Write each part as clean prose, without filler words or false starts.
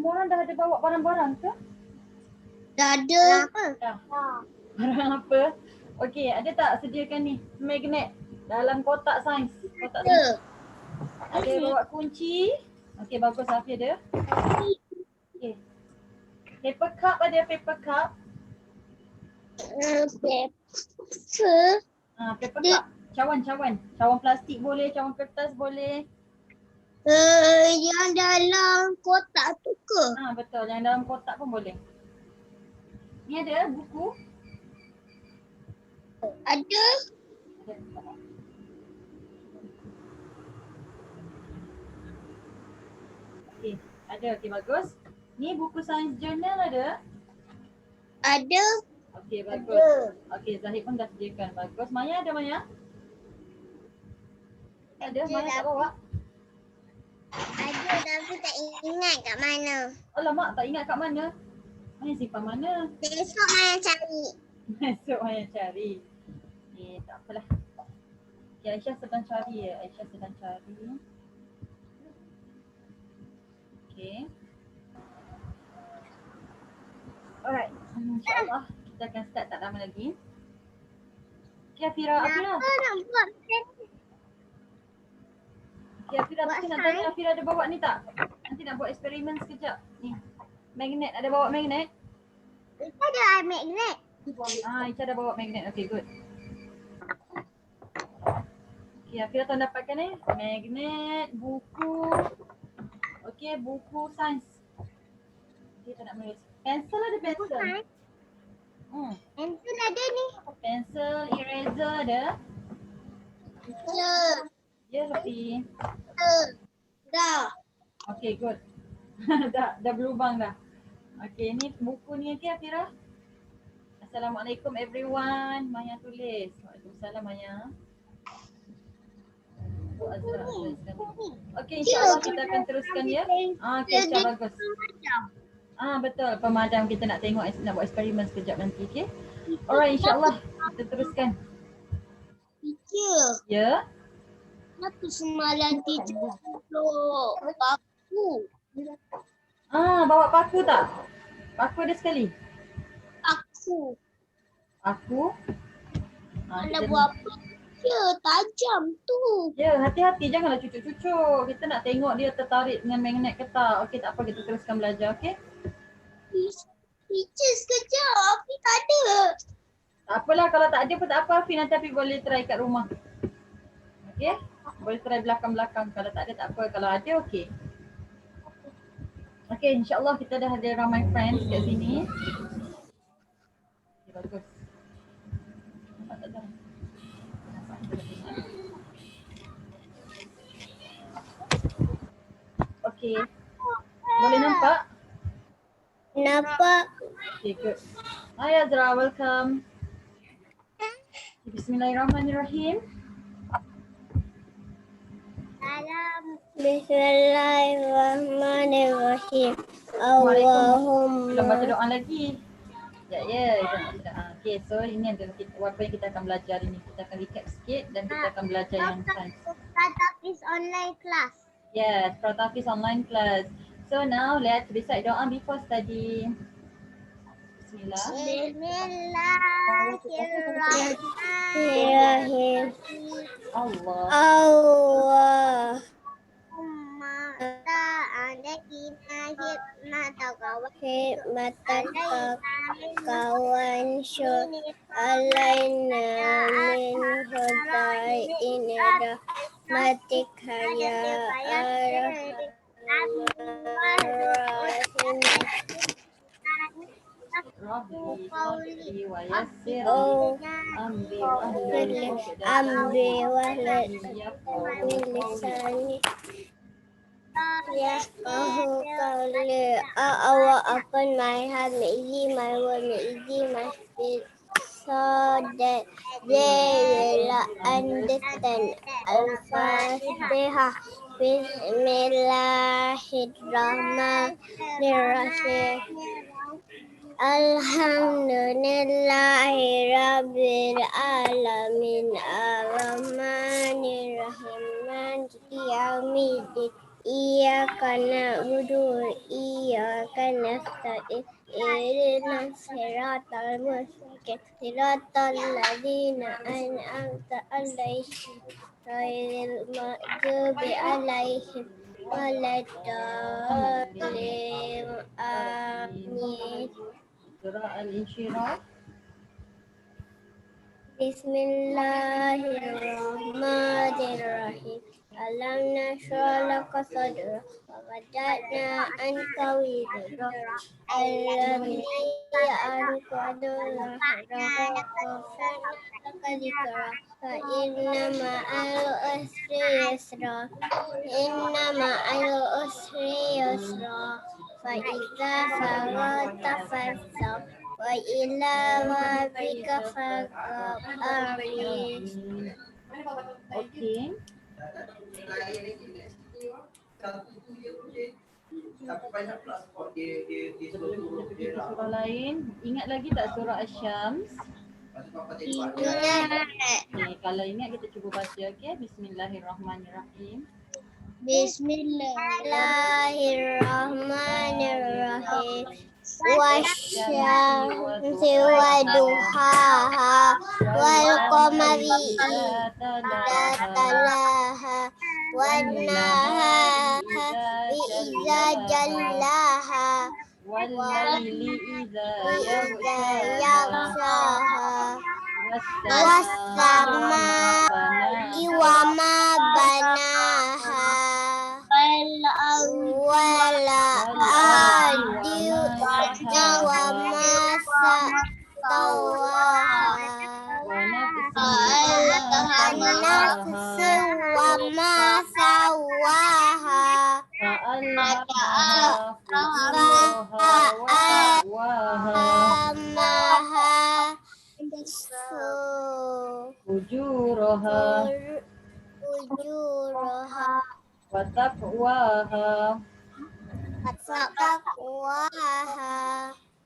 semua orang dah ada bawa barang-barang ke? Dah ada. Dah. Barang apa? Okey, ada tak sediakan ni magnet dalam kotak sains? Kotak sains. Ada bawa kunci. Okey, bagus Safi ada. Okey. Paper cup ada, paper cup. Paper cup. Cawan plastik boleh, cawan kertas boleh. Yang dalam kotak tu ke? Betul, yang dalam kotak pun boleh. Ni ada buku. Ada. Okey, ada. Okey, bagus. Ni buku sains jurnal ada? Ada. Okey, bagus. Okey, Zahid pun dah sediakan. Bagus. Maya ada Maya? Ada, Maya tak bawa? Ada tapi tak ingat kat mana. Alamak, tak ingat kat mana? Maya simpan mana? Besok Maya cari. Besok Maya cari. Tak apalah. Okay, Aisyah sedang cari ya. Okay. Alright. InsyaAllah kita akan start tak lama lagi. Okay, Afira. Kenapa nak buat Okay, Afira, kita nak tanya Afira ada bawa ni tak? Nanti nak buat eksperimen sekejap. Ni. Magnet, ada bawa magnet? Kita ada magnet. Aisyah ada bawa magnet. Okay, good. Okay, Afira tuan dapatkan ni. Magnet, buku. Okay, buku sains. Okay, tak nak menulis. Pensel ada pensel? Pensel ada ni. Pensel, eraser ada? Ya, Hafi. Dah. Okay, good. dah berlubang dah. Okay, ni buku ni okay, Afira? Assalamualaikum everyone. Maya tulis. Waalaikumsalam Maya. Okay, insyaAllah kita akan teruskan ya. Okay, Syah, bagus. Betul, pemadam kita nak tengok, nak buat eksperimen sekejap nanti, okay? Alright, insyaAllah kita teruskan. Teacher. Ya? Kenapa semalam teacher bawa paku? Bawa paku tak? Paku ada sekali? Aku? Mana buat apa? Ya, tajam tu. Ya, hati-hati janganlah cucuk-cucuk. Kita nak tengok dia tertarik dengan magnet ke tak. Okey, tak apa, kita teruskan belajar, okey? Teacher sekejap, Afi tak ada. Tak apalah, kalau tak ada pun tak apa Afi, nanti Afi boleh try kat rumah. Okey? Boleh try belakang-belakang. Kalau tak ada tak apa, kalau ada okey. Okey, insyaAllah kita dah ada ramai friends kat sini. Okay, bagus. Nampak tak dah? Okey. Boleh nampak? Nampak. Okay, good. Hi Azra, welcome. Bismillahirrahmanirrahim. Bismillahirrahmanirrahim. Belum baca doa lagi. Ya. Okay, so ini adalah apa yang kita akan belajar ini. Kita akan recap sikit dan kita akan belajar yang sains. Pratapis online class. Yes, Pratapis online class. So now let's recite doa before study. Bismillah. Bismillahirrahmanirrahim. Allah. Hikmatan kawan syur alaina min hudain rahmatika ya arhamar Rabbi wa yassir amri wa lisani yafqahu qawli. Allah open my heart, may easy my word, may easy my spirit, so that they will understand. Al-Fatihah. Bismillahirrahmanirrahim. Alhamdulillahi Rabbil Alamin. Ar-Rahmanir Rahim. Maliki Yaumiddin. iyyaka na'budu wa iyyaka nasta'in. Ihdinas siratal mustaqim. Siratal ladzina an'amta 'alaihim ghairil maghdubi 'alaihim waladdallin. Amin. Surah Al-Insyirah. Bismillahirrahmanirrahim. Alam nashrah laka sadrak wa wada'na anka wizrak alladhi anqadha dhahrak wa rafa'na laka dhikrak fa inna ma'al usri yusra fa idza faragta fansab wa ila rabbika farghab. Amin. Okey. Sebelum kita pergi ke surah lain, ingat lagi tak surah Asy-Syams? Ingat. Okay, kalau ingat kita cuba baca, okey? Bismillahirrahmanirrahim. Bismillahirrahmanirrahim. Wasyamsi wa duhaha wal qamari idza talaha wan nahari idza jallaha wal laili idza yaghshaha was samaa'i wa ma banaha wal ardi wa ma sawaha wa nafsi wa ma sawaha Amaha ujuraha wa taqwaha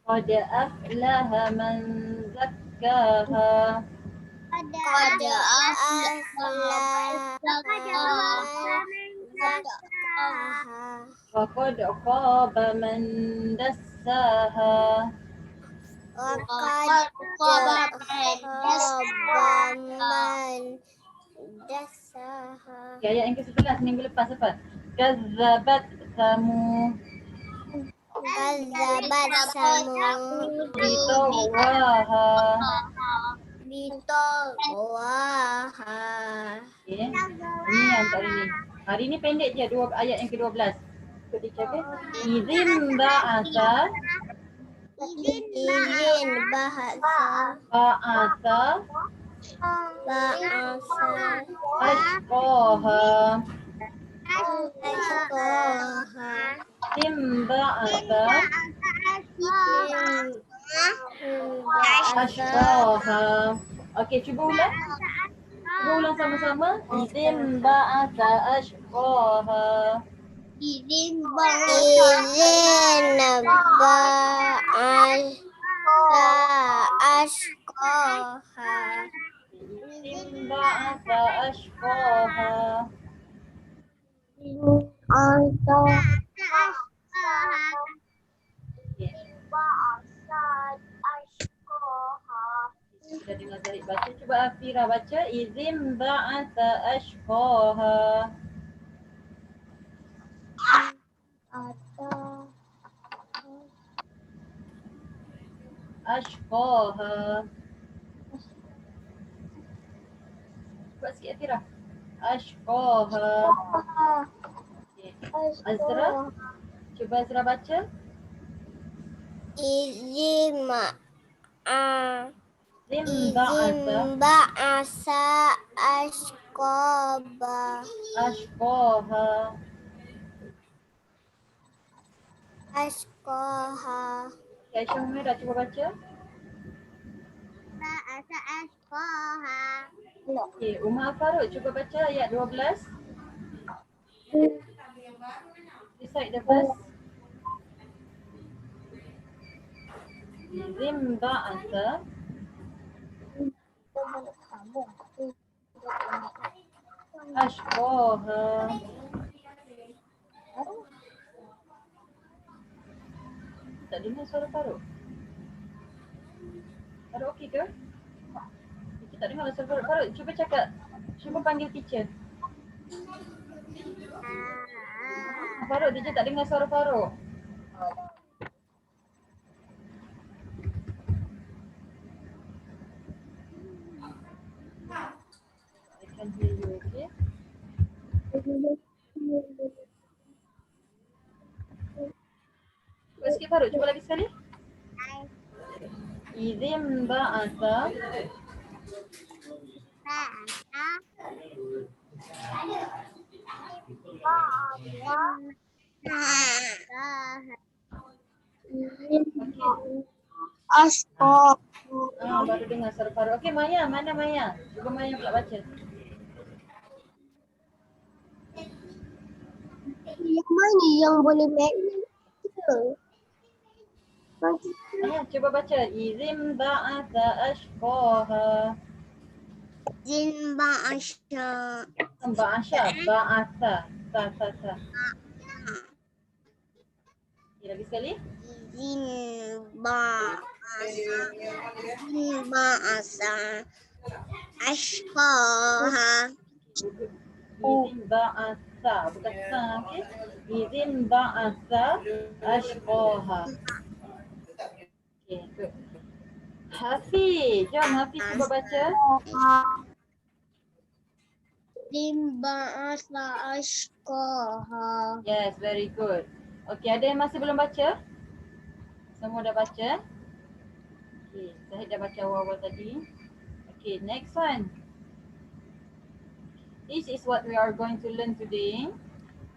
qad aflaha man zakkaha qad aflaha wa qad khaba man dassaha Waqad khaba man dassaha. Ayat yang ke-11 minggu lepas apa? Kazzabat Samud bitagwaha. Okay. Ini yang tak ini. Hari ni pendek je ayat yang ke-12. Ikut teacher, okay? Izin ba'asa ashqaha Timba'asa ashqaha. Okey, cuba ulang. Cuba ulang sama-sama. Timba'asa ashqaha. Izin ashqaha. Timba'asa ashqaha. Sudah dengar Zarif baca, cuba Afira baca. Izin ba'atha ashqaha. Ashqaha. Kuat sikit Afira. Ashqaha. Okay. Azra, cuba Azra baca. Izin ba'asa ashqaha. Aisyah Humairah, cuba baca. Ba'asa ashqaha. Okay, Umar Farouk, cuba baca ayat 12. Recite the verse. Izin ba'asa ashqaha. Tak dengar suara Farouk. Farouk okey ke? Kita tak dengar suara Farouk. Farouk cuba cakap. Cuba panggil teacher. Farouk, teacher tak dengar suara Farouk. I can hear you, okay? Cuba sikit Farouk, cuba lagi sekali. Izim ba'atha. Asqa. Baru dengar suara Farouk. Okey Maya, mana Maya? Cuba Maya pula baca. Yang mana yang boleh magnet tu? Cuba baca. Izim ba'atha ashqaha. Jin ba'asya. Ba'asha, ba'atha. Ta. Okay, lagi sekali. Jin ba'asa. Ashqaha. Izin ba'atha. Bukan sa, okey? Izin ba'atha ashqaha. Okay, good. Hafiz, jom Hafiz cuba baca. Jin ba'asa ashqaha. Yes, very good. Okay, ada yang masih belum baca? Semua dah baca? Okay, Zahid dah baca awal-awal tadi. Okay, next one. This is what we are going to learn today.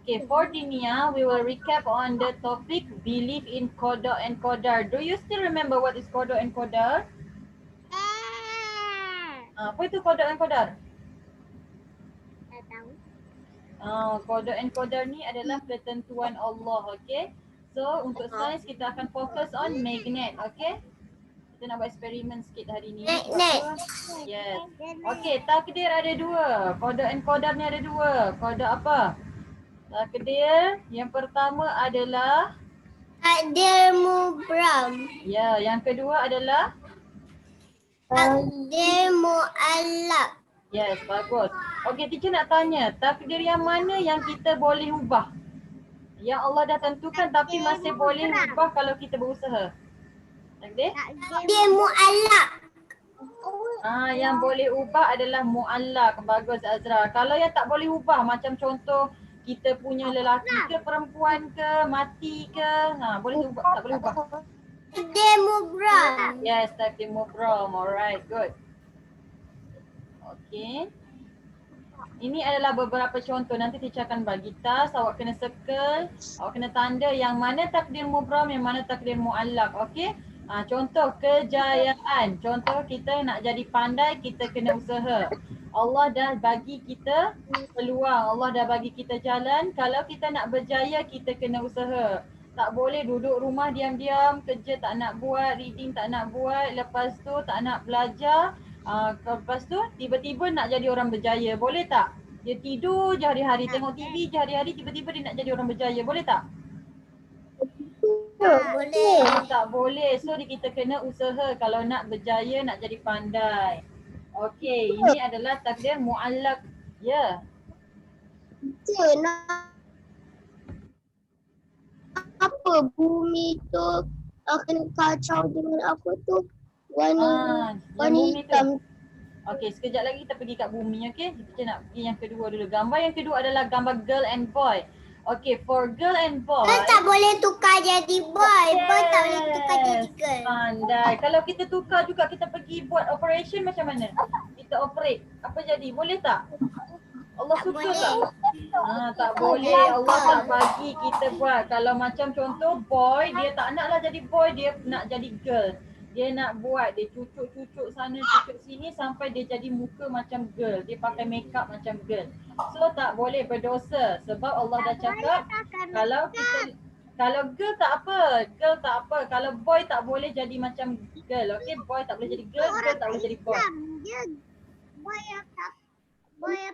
Okay, for Dinia, we will recap on the topic belief in Qada and Qadar. Do you still remember what is Qada and Qadar? Apa itu Qada and Qadar? Tak tahu. Qada and Qadar ni adalah ketentuan Allah, okay? So, untuk sains kita akan fokus on magnet, okay? Kita nak buat eksperimen sikit hari ni. Magnet. Yes. Okay, takdir ada dua. Qada and Qadar ni ada dua. Qada apa? Takdir yang pertama adalah Takdir mubram. ya, yang kedua adalah Takdir mu'allaq. yes, bagus. Okey, teacher nak tanya, takdir yang mana yang kita boleh ubah? Yang Allah dah tentukan tapi masih boleh ubah kalau kita berusaha. Takdir? Takdir mu'allaq. Yang boleh ubah adalah mu'allaq. Bagus Azra. Kalau yang tak boleh ubah macam contoh kita punya lelaki ke perempuan ke mati ke, boleh ubah, tak boleh ubah. Takdir mubram. Yes, takdir mubram. Alright, good. Okay. Ini adalah beberapa contoh. Nanti teacher akan bagi task. Awak kena circle. Awak kena tanda yang mana takdir mubram, yang mana takdir mu'allaq. Okay. Contoh kejayaan. Contoh kita nak jadi pandai, kita kena usaha. Allah dah bagi kita peluang. Allah dah bagi kita jalan. Kalau kita nak berjaya, kita kena usaha. Tak boleh duduk rumah diam-diam, kerja tak nak buat, reading tak nak buat, lepas tu tak nak belajar. Lepas tu tiba-tiba nak jadi orang berjaya. Boleh tak? Dia tidur je hari-hari, tengok TV je hari-hari, tiba-tiba dia nak jadi orang berjaya. Boleh tak? Boleh. Tak boleh. So kita kena usaha kalau nak berjaya, nak jadi pandai. Okey, ini adalah takdir mu'allaq. Ya. Apa bumi tu akan kacau dengan apa tu? Warna bumi hitam. tu. Okey, sekejap lagi kita pergi kat bumi, okey? Kita nak pergi yang kedua dulu. Gambar yang kedua adalah gambar girl and boy. Okey, for girl and boy. Boy tak boleh tukar jadi boy. Boy tak boleh tukar jadi girl. Pandai. Kalau kita tukar juga, kita pergi buat operation macam mana? Kita operate. Apa jadi? Boleh tak? Allah Tak suka boleh. tak? Tak boleh. Allah tak bagi kita buat. Kalau macam contoh boy, dia tak naklah jadi boy, dia nak jadi girl. Dia nak buat, dia cucuk-cucuk sana, cucuk sini sampai dia jadi muka macam girl. Dia pakai makeup macam girl. So tak boleh, berdosa. Sebab Allah dah cakap kalau girl tak apa, girl tak apa. Kalau boy tak boleh jadi macam girl, okay? Boy tak boleh jadi girl, girl tak boleh jadi boy. Dia boy yang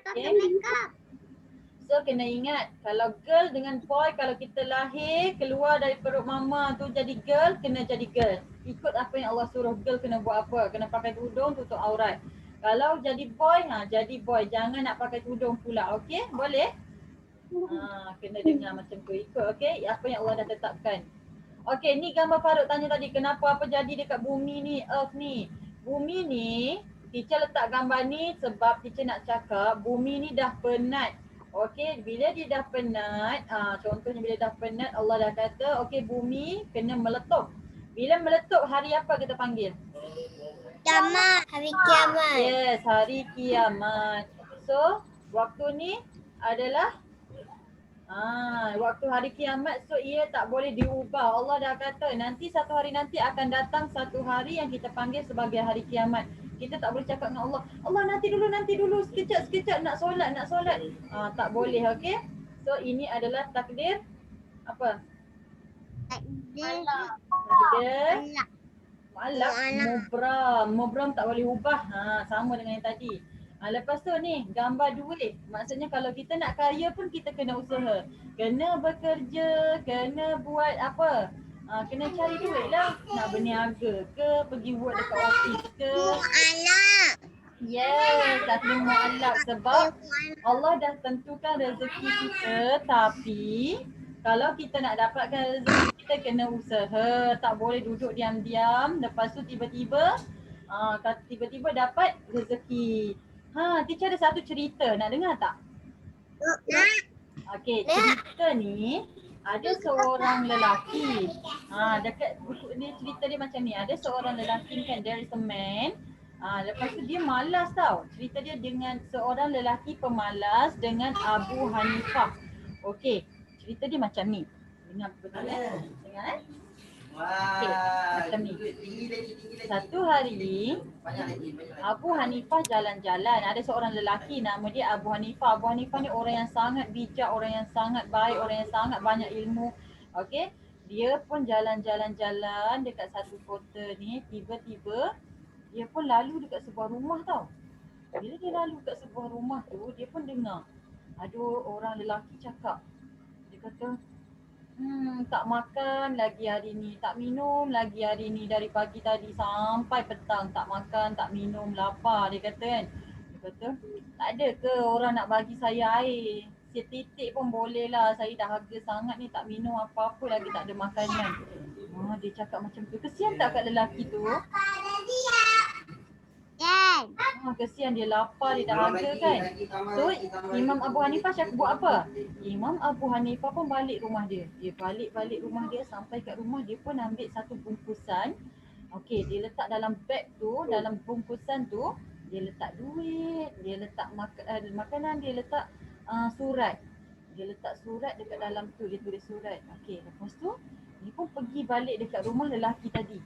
tak Okay. makeup. So kena ingat, kalau girl dengan boy, kalau kita lahir keluar dari perut mama tu jadi girl, kena jadi girl. Ikut apa yang Allah suruh, girl kena buat apa, kena pakai tudung, tutup aurat. Kalau jadi boy, jadi boy. Jangan nak pakai tudung pula, okey? Boleh? Kena dengar macam tu, ikut okey apa yang Allah dah tetapkan. Okey, ni gambar Farouk tanya tadi, kenapa apa jadi dekat bumi ni, earth ni. Bumi ni, teacher letak gambar ni sebab teacher nak cakap bumi ni dah penat. Okey, bila dia dah penat, contohnya bila dah penat Allah dah kata, okey bumi kena meletup. Bila meletup, hari apa kita panggil? Kiamat. Hari kiamat. Yes, hari kiamat. So, waktu ni adalah waktu hari kiamat, so ia tak boleh diubah. Allah dah kata nanti satu hari nanti akan datang satu hari yang kita panggil sebagai hari kiamat. Kita tak boleh cakap dengan Allah, Allah nanti dulu, sekejap nak solat. Tak boleh, okey? So ini adalah takdir apa? Takdir. Takdir mu'allaq, mubram tak boleh ubah. Sama dengan yang tadi. Lepas tu ni gambar duit. Maksudnya kalau kita nak kaya pun kita kena usaha. Kena bekerja, kena buat apa? Kena cari duit lah. Nak berniaga ke, pergi buat dekat office ke. Mu'allaq. Yes, takdir mu'allaq sebab Allah dah tentukan rezeki kita, tapi kalau kita nak dapatkan rezeki kita kena usaha. Tak boleh duduk diam-diam lepas tu tiba-tiba dapat rezeki. Teacher ada satu cerita, nak dengar tak? Okey, cerita ni ada seorang lelaki. Dekat buku ni cerita dia macam ni. Ada seorang lelaki kan, there is a man. Lepas tu dia malas tau. Cerita dia dengan seorang lelaki pemalas dengan Abu Hanifah. Okey, cerita dia macam ni. Dengar betul Dengar Okey, macam ni. Satu hari Abu Hanifah jalan-jalan. Ada seorang lelaki nama dia Abu Hanifah. Abu Hanifah ni orang yang sangat bijak, orang yang sangat baik, orang yang sangat banyak ilmu. Okey, dia pun jalan-jalan dekat satu kota ni. Tiba-tiba dia pun lalu dekat sebuah rumah tau. Bila dia lalu dekat sebuah rumah tu, dia pun dengar ada orang lelaki cakap. Dia kata, tak makan lagi hari ni, tak minum lagi hari ni, dari pagi tadi sampai petang tak makan, tak minum, lapar dia kata kan. Dia kata, tak ada ke orang nak bagi saya air? Setitik pun boleh lah, saya dah harga sangat ni, tak minum apa-apa lagi, tak ada makanan. Dia cakap macam tu. Kesian tak kat lelaki tu? Kesian dia lapar, dia dah harga kan. So Imam Abu Hanifah cakap buat apa? Imam Abu Hanifah pun balik rumah dia. Dia balik rumah dia, sampai kat rumah dia pun ambil satu bungkusan. Okey, dia letak dalam beg tu, dalam bungkusan tu, dia letak duit, dia letak makanan, dia letak surat. Dia letak surat dekat dalam tu, dia tulis surat. Okey, lepas tu dia pun pergi balik dekat rumah lelaki tadi.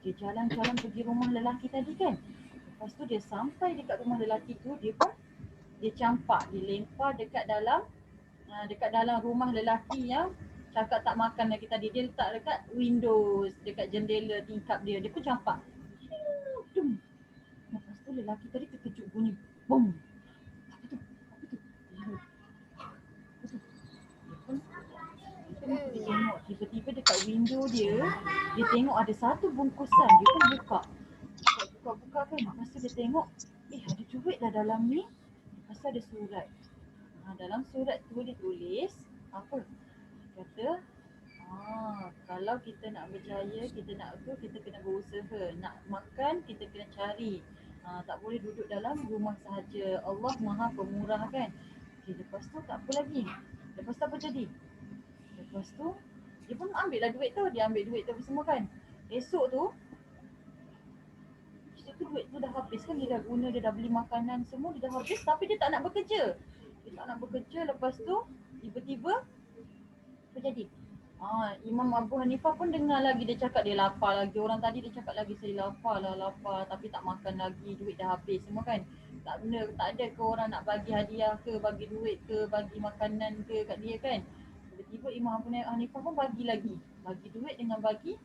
Dia jalan-jalan pergi rumah lelaki tadi kan. Lepas tu dia sampai dekat rumah lelaki tu, dia pun dia campak, dia lempar dekat dalam rumah lelaki yang cakap tak makan lagi tadi. Dia letak dekat windows, dekat jendela tingkap dia. Dia pun campak. Lepas tu lelaki tadi terkejut bunyi bom. Apa tu? Dia tengok tiba-tiba dekat window dia tengok ada satu bungkusan. Dia pun buka kan. Lepas tu dia tengok, ada duit dah dalam ni. Lepas tu ada surat. Dalam surat tu dia tulis apa? Dia kata, kalau kita nak berjaya, kita kena berusaha. Nak makan, kita kena cari. Tak boleh duduk dalam rumah sahaja. Allah Maha Pemurah kan. Okay, lepas tu tak apa lagi. Lepas tu apa jadi? Lepas tu dia pun ambil lah duit tu. Dia ambil duit tu semua kan. Esok tu duit tu dah habis kan. Dia dah guna, dia dah beli makanan semua, dia dah habis. Tapi dia tak nak bekerja. Lepas tu tiba-tiba apa jadi? Imam Abu Hanifah pun dengar lagi dia cakap dia lapar lagi. Orang tadi dia cakap lagi, saya lapar tapi tak makan lagi, duit dah habis semua kan. Tak ada ke orang nak bagi hadiah ke, bagi duit ke, bagi makanan ke kat dia kan. Tiba-tiba Imam Abu Hanifah pun bagi duit dengan bagi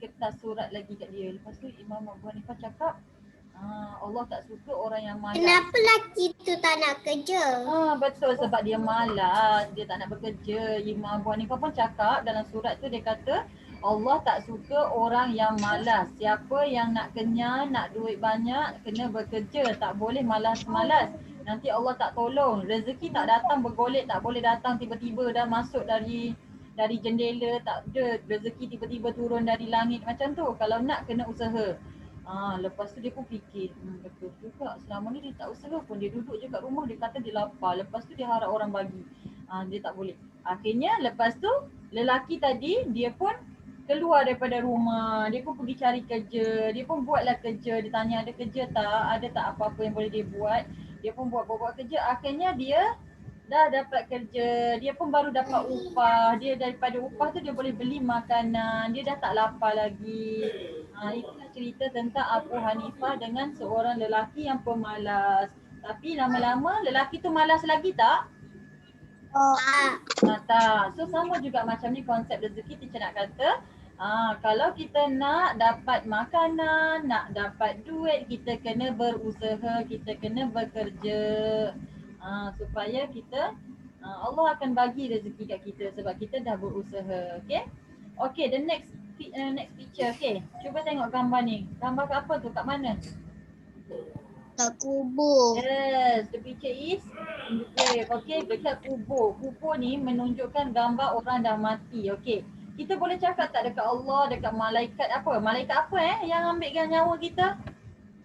kertas surat lagi kat dia. Lepas tu Imam Abu Hanifah cakap, Allah tak suka orang yang malas. Kenapa lelaki tu tak nak kerja? Betul, sebab dia malas, dia tak nak bekerja. Imam Abu Hanifah pun cakap dalam surat tu, dia kata Allah tak suka orang yang malas. Siapa yang nak kenyang, nak duit banyak, kena bekerja, tak boleh malas-malas. Nanti Allah tak tolong. Rezeki tak datang bergolek, tak boleh datang tiba-tiba dah masuk dari jendela, tak ada. Rezeki tiba-tiba turun dari langit macam tu. Kalau nak, kena usaha. Lepas tu dia pun fikir, betul juga, selama ni dia tak usaha pun, dia duduk je kat rumah, dia kata dia lapar, lepas tu dia harap orang bagi. Dia tak boleh. Akhirnya lepas tu lelaki tadi dia pun keluar daripada rumah, dia pun pergi cari kerja, dia pun buatlah kerja, dia tanya ada kerja tak, ada tak apa-apa yang boleh dia buat. Dia pun buat kerja, akhirnya dia dah dapat kerja, dia pun baru dapat upah. Dia daripada upah tu dia boleh beli makanan, dia dah tak lapar lagi. Itulah cerita tentang Abu Hanifah dengan seorang lelaki yang pemalas. Tapi lama-lama lelaki tu malas lagi tak? Tak. So sama juga macam ni konsep rezeki, teacher nak kata. Kalau kita nak dapat makanan, nak dapat duit, kita kena berusaha, kita kena bekerja. Supaya kita Allah akan bagi rezeki kat kita sebab kita dah berusaha. Okay, the next picture. Okay, cuba tengok gambar ni. Gambar kat apa tu? Kat mana? Kat kubur. Yes, the picture is in the grave. Okay, dekat kubur. Kubur ni menunjukkan gambar orang dah mati. Okay, kita boleh cakap tak dekat Allah, dekat malaikat apa? Malaikat apa yang ambilkan nyawa kita?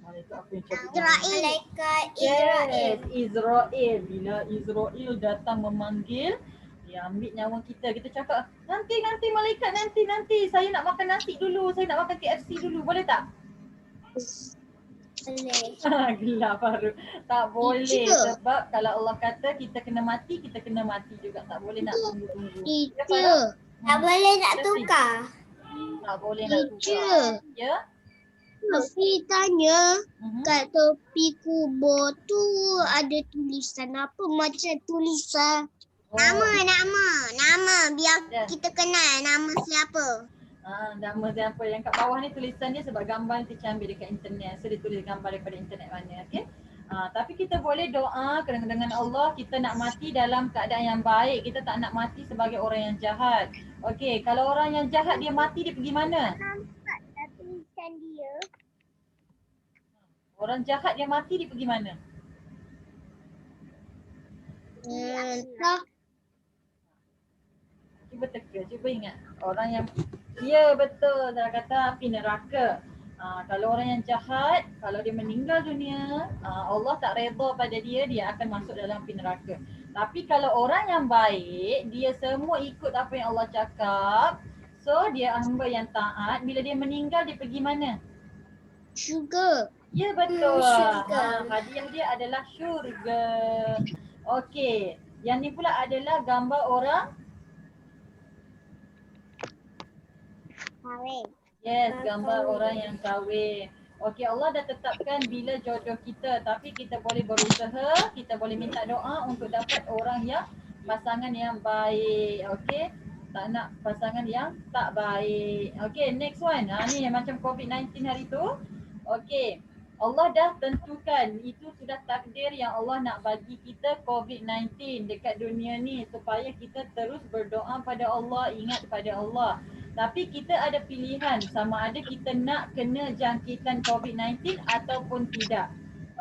Malaikat apa yang cabut nyawa? Malaikat Yes, Israel. Israel. Bila Israel datang memanggil, dia ambil nyawa kita. Kita cakap, nanti malaikat, nanti. Saya nak makan nasi dulu, saya nak makan KFC dulu. Boleh tak? Boleh. Gelap baru. Tak boleh sebab kalau Allah kata kita kena mati, kita kena mati juga. Tak boleh nak tunggu-tunggu. Teacher, tak boleh nak tukar. Tak boleh nak tukar. Ya? Afi tanya, kat tepi kubur tu ada tulisan apa? Macam tulisan nama biar kita kenal nama siapa. Nama siapa yang kat bawah ni tulisan dia sebab gambar ni teacher ambil dekat internet. So dia tulis gambar daripada internet mana. Okay? Tapi kita boleh doa dengan Allah, kita nak mati dalam keadaan yang baik. Kita tak nak mati sebagai orang yang jahat. Okay, kalau orang yang jahat dia mati, dia pergi mana? Nampak tulisan dia. Orang jahat dia mati, dia pergi mana? Cuba teka, cuba ingat. Orang yang, ya betul, saya kata api neraka. Kalau orang yang jahat, kalau dia meninggal dunia, Allah tak redha pada dia, dia akan masuk dalam api neraka. Tapi kalau orang yang baik, dia semua ikut apa yang Allah cakap. So dia hamba yang taat, bila dia meninggal dia pergi mana? Syurga. Ya betul. Syurga. Hadiah dia adalah syurga. Okey, yang ni pula adalah gambar orang kahwin. Yes, gambar orang yang kahwin. Okey, Allah dah tetapkan bila jodoh kita, tapi kita boleh berusaha, kita boleh minta doa untuk dapat orang yang pasangan yang baik. Okey, tak nak pasangan yang tak baik. Okey, next one. Ni yang macam COVID-19 hari tu. Okey, Allah dah tentukan, itu sudah takdir yang Allah nak bagi kita COVID-19 dekat dunia ni supaya kita terus berdoa pada Allah, ingat pada Allah. Tapi kita ada pilihan sama ada kita nak kena jangkitan COVID-19 ataupun tidak.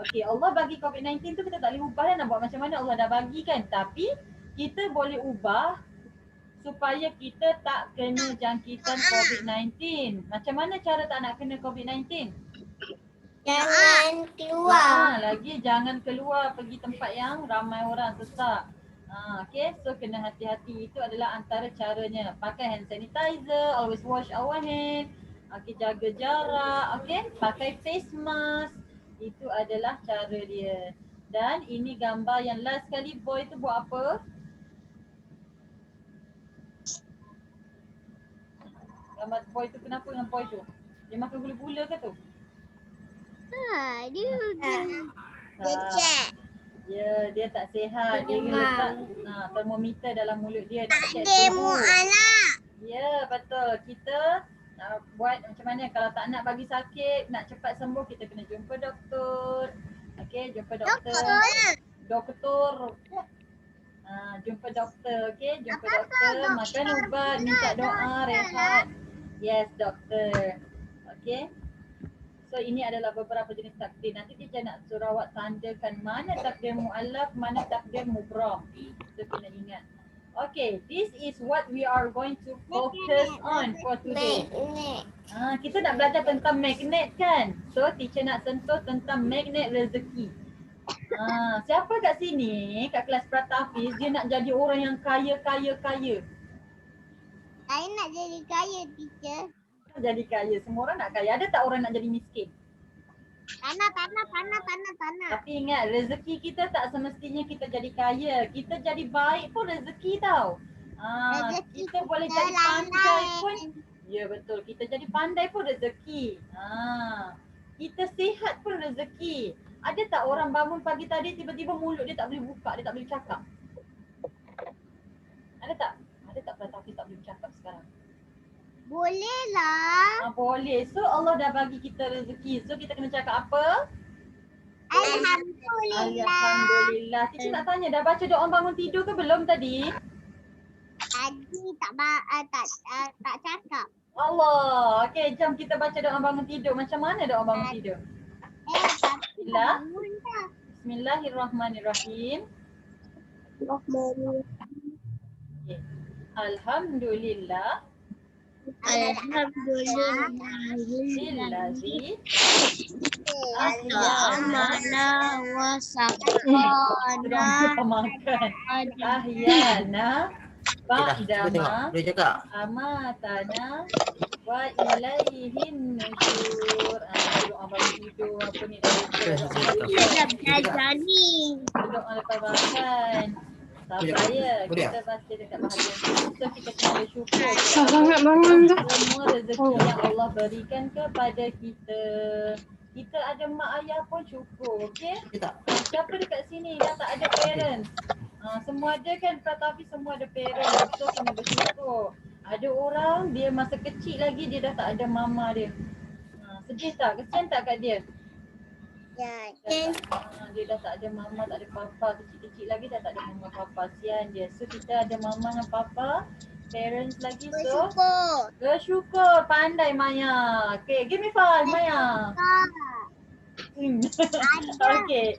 Okey, Allah bagi COVID-19 tu kita tak boleh ubah nak buat macam mana, Allah dah bagi kan. Tapi kita boleh ubah supaya kita tak kena jangkitan COVID-19. Macam mana cara tak nak kena COVID-19? Jangan keluar. Lagi jangan keluar pergi tempat yang ramai orang sesak. Okay, so kena hati-hati. Itu adalah antara caranya. Pakai hand sanitizer, always wash our hand. Okay, jaga jarak. Okay, pakai face mask. Itu adalah cara dia. Dan ini gambar yang last kali boy tu buat apa? Gambar boy tu, kenapa dengan boy tu? Dia makan gula-gula ke tu? Dia cek. Ya, dia tak sihat. Dia letak termometer dalam mulut dia. Tak ada mu'alah. Ya, betul. Kita nak buat macam mana kalau tak nak bagi sakit, nak cepat sembuh, kita kena jumpa doktor. Okey, jumpa doktor. Doktor. Jumpa doktor, okey? Jumpa doktor, makan ubat, minta doa, rehat. Yes, doktor. Okey. So ini adalah beberapa jenis takdir. Nanti teacher nak suruh awak tandakan mana takdir mu'allaf, mana takdir mubram. So kena ingat. Okay, this is what we are going to focus on for today. Kita nak belajar tentang magnet kan? So teacher nak sentuh tentang magnet rezeki. Siapa kat sini, kat kelas Pratafis, dia nak jadi orang yang kaya. Saya nak jadi kaya, teacher. Jadi kaya, semua orang nak kaya. Ada tak orang nak jadi miskin? Tanah. Tapi ingat, rezeki kita tak semestinya kita jadi kaya. Kita jadi baik pun rezeki tau. Kita boleh jadi pandai pun. Ya betul, kita jadi pandai pun rezeki. Kita sihat pun rezeki. Ada tak orang bangun pagi tadi tiba-tiba mulut dia tak boleh buka, dia tak boleh cakap? Ada tak? Ada tak Pratafis tak boleh bercakap sekarang? Boleh lah. Boleh. So Allah dah bagi kita rezeki. So kita kena cakap apa? Alhamdulillah. Alhamdulillah. Teacher nak tanya, dah baca doa bangun tidur ke belum tadi? Tadi tak cakap. Allah. Okey, jom kita baca doa bangun tidur. Macam mana doa bangun tidur? Bismillah. Bismillahirrahmanirrahim. Okay. Alhamdulillah. Alhamdulillahi ahyana wa saqana ahyana ba'dama Boleh cakap. amatana wa ilaihin nusyur. Doa bangun tidur apa ni? belajar ni. Doa lepas makan. Sabar kita baca dekat bahagian ni. So kita kena bersyukur. Sangat bangun tu. Semua rezeki yang Allah berikan kepada kita. Kita ada mak ayah pun syukur, okey? Siapa dekat sini dah tak ada parents? Semua ada kan, Pratafis semua ada parents. So kena bersyukur. Ada orang dia masa kecil lagi dia dah tak ada mama dia. Sedih tak? Kesian tak kat dia? Ya. Dia dah tak ada mama, tak ada papa. Kecil-kecil lagi dah tak ada mama papa. Sian dia. So kita ada mama dan papa, parents lagi. So bersyukur. Pandai Maya. Okay, give me 5 Maya. Okay.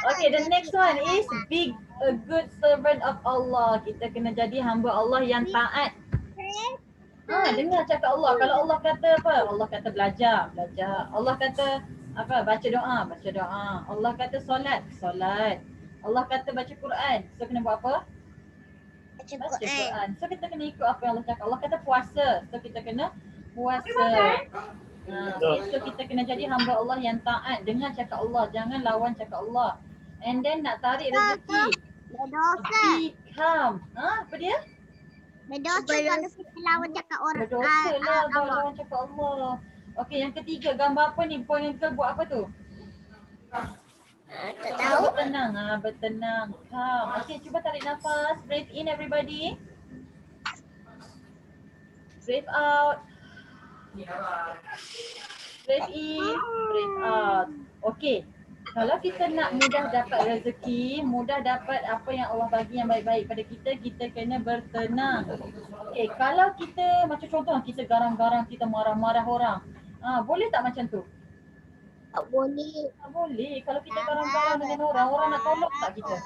Okay, the next one is be a good servant of Allah. Kita kena jadi hamba Allah yang taat. Dengar cakap Allah. Kalau Allah kata apa? Allah kata belajar. Allah kata apa? Baca doa. Allah kata solat. Allah kata baca Quran. So kena buat apa? Baca Quran. So kita kena ikut apa yang Allah cakap. Allah kata puasa. So kita kena puasa. So kita kena jadi hamba Allah yang taat. Dengar cakap Allah. Jangan lawan cakap Allah. And then nak tarik rezeki. Berdosa. Become. Apa dia? Berdosa kalau kita lawan cakap orang. Berdosa lah kalau lawan cakap Allah. Okey, yang ketiga, gambar apa ni? Point uncle buat apa tu? Tak tahu. Bertenang. Bertenang. Okey, cuba tarik nafas. Breathe in everybody. Breathe out. Breathe in. Breathe out. Okey. Kalau kita nak mudah dapat rezeki, mudah dapat apa yang Allah bagi yang baik-baik pada kita, kita kena bertenang. Okey, kalau kita macam contoh kita garang-garang, kita marah-marah orang. Boleh tak macam tu? Tak boleh. Tak boleh. Kalau kita garang-garang dengan orang nak tolong tak kita?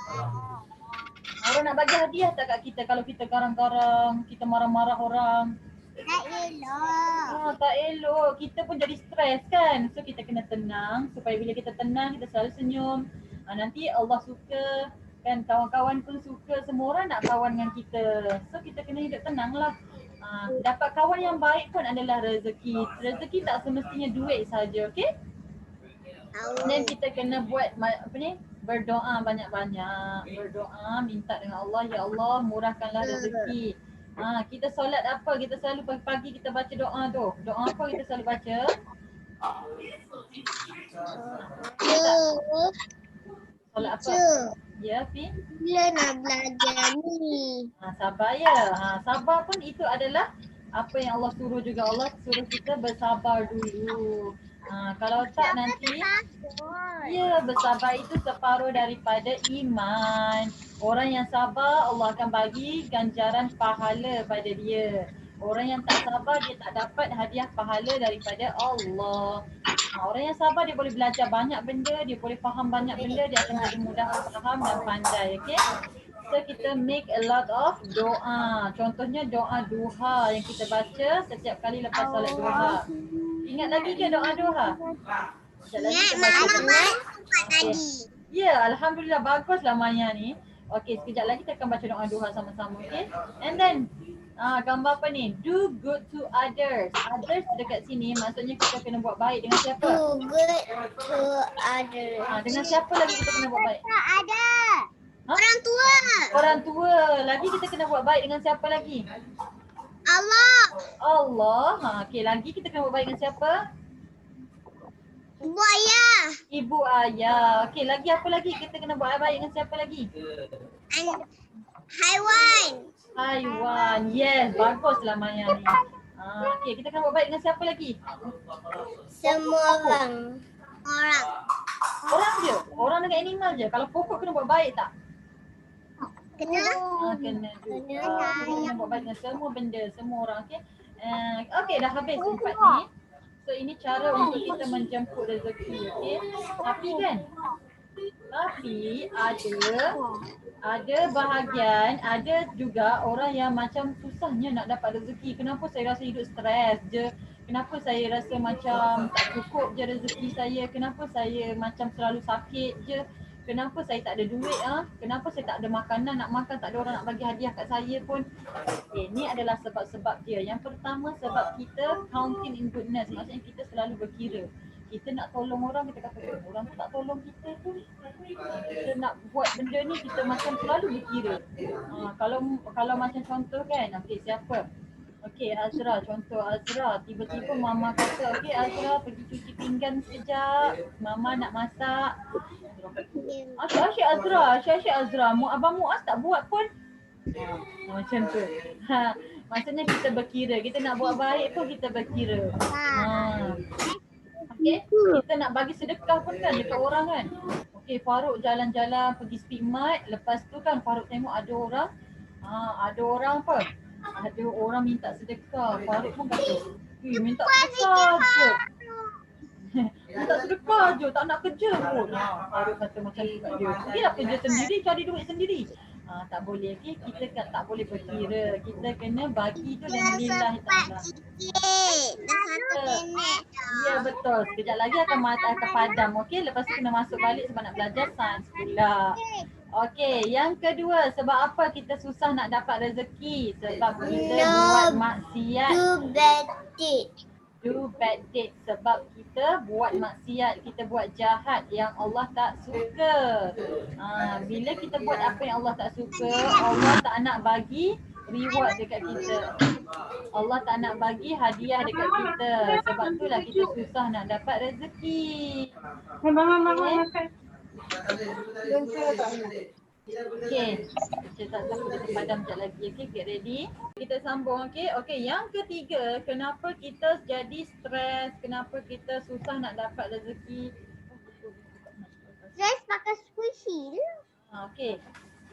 Orang nak bagi hadiah tak kat kita kalau kita garang-garang, kita marah-marah orang? Tak elok. Tak elok. Kita pun jadi stres kan. So kita kena tenang supaya bila kita tenang kita selalu senyum. Nanti Allah suka kan, kawan-kawan pun suka, semua orang nak kawan dengan kita. So kita kena hidup tenang lah. Dapat kawan yang baik pun adalah rezeki. Rezeki tak semestinya duit saja, okey? Dan kita kena buat apa ni? Berdoa banyak-banyak. Berdoa, minta dengan Allah, ya Allah murahkanlah rezeki. Kita solat apa? Kita selalu pagi-pagi kita baca doa tu. Doa apa kita selalu baca? Solat apa? Ya, Fin? Bila nak belajar ni? Sabar ya. Sabar pun itu adalah apa yang Allah suruh juga. Allah suruh kita bersabar dulu. Kalau tak nanti, ya bersabar itu separuh daripada iman. Orang yang sabar Allah akan bagi ganjaran pahala pada dia. Orang yang tak sabar dia tak dapat hadiah pahala daripada Allah. Orang yang sabar dia boleh belajar banyak benda, dia boleh faham banyak benda, dia akan jadi mudah faham dan pandai, okey? So kita make a lot of doa. Contohnya doa duha yang kita baca setiap kali lepas solat duha. Ingat lagi ke doa duha? Sekejap lagi kita baca doa. Okay. Ya, Alhamdulillah baguslah Maya ni. Okey, sekejap lagi kita akan baca doa duha sama-sama, okey? And then gambar apa ni? Do good to others. Others dekat sini maksudnya kita kena buat baik dengan siapa? Do good to others. Dengan siapa lagi kita kena buat baik? Ada. Orang tua. Orang tua. Lagi kita kena buat baik dengan siapa lagi? Allah. Allah. Okey, lagi kita kena buat baik dengan siapa? Ibu ayah. Ibu ayah. Okey, lagi apa lagi kita kena buat baik dengan siapa lagi? Haiwan. Haiwan. Yes, baguslah Maya ni. Okey, kita kena buat baik dengan siapa lagi? Semua orang. Orang je? Orang dengan animal je? Kalau pokok kena buat baik tak? Kena. Kena juga. Kita kena buat baik dengan semua benda, semua orang. Okey. Okey, dah habis empat ni. So ini cara untuk kita menjemput rezeki, okey. Tapi ada bahagian, ada juga orang yang macam susahnya nak dapat rezeki. Kenapa saya rasa hidup stres je? Kenapa saya rasa macam tak cukup je rezeki saya? Kenapa saya macam selalu sakit je? Kenapa saya tak ada duit Kenapa saya tak ada makanan nak makan, tak ada orang nak bagi hadiah kat saya pun. Ini adalah sebab-sebab dia. Yang pertama sebab kita counting in goodness. Maksudnya kita selalu berkira. Kita nak tolong orang, kita kata orang tu tak tolong kita tu. Kita nak buat benda ni kita macam selalu berkira. Kalau macam contoh kan, okey siapa? Okey Azra, contoh Azra, tiba-tiba mama kata, okey Azra pergi cuci pinggan sekejap, mama nak masak. Asyik Azra, abang Muaz tak buat pun. Macam tu. Maksudnya kita berkira, kita nak buat baik pun kita berkira. Okey, kita nak bagi sedekah pun kan dekat orang kan. Okey, Farouk jalan-jalan pergi Speedmart, lepas tu kan Farouk tengok ada orang apa? Ada orang minta sedekah. Farouk pun kata, minta sedekah je. Minta sedekah je, tak nak kerja pun. Farouk kata macam tu kat dia. Pergilah kerja sendiri, cari duit sendiri. Tak boleh, okay? Kita tak boleh berkira. Kita kena bagi tu lillahi ta'ala. Ya betul. Sekejap lagi akan padam, okey? Lepas tu kena masuk balik sebab nak belajar sains pula. Okey, yang kedua, sebab apa kita susah nak dapat rezeki? Sebab kita buat maksiat. Do bad deed. Sebab kita buat maksiat, kita buat jahat yang Allah tak suka. Bila kita buat apa yang Allah tak suka, Allah tak nak bagi reward dekat kita. Allah tak nak bagi hadiah dekat kita. Sebab itulah kita susah nak dapat rezeki. Okay, kita padam sekejap lagi. Okay, get ready. Kita sambung, okay. Okay, yang ketiga, kenapa kita jadi stres, kenapa kita susah nak dapat rezeki. Stres pakai squishy lah. Okay,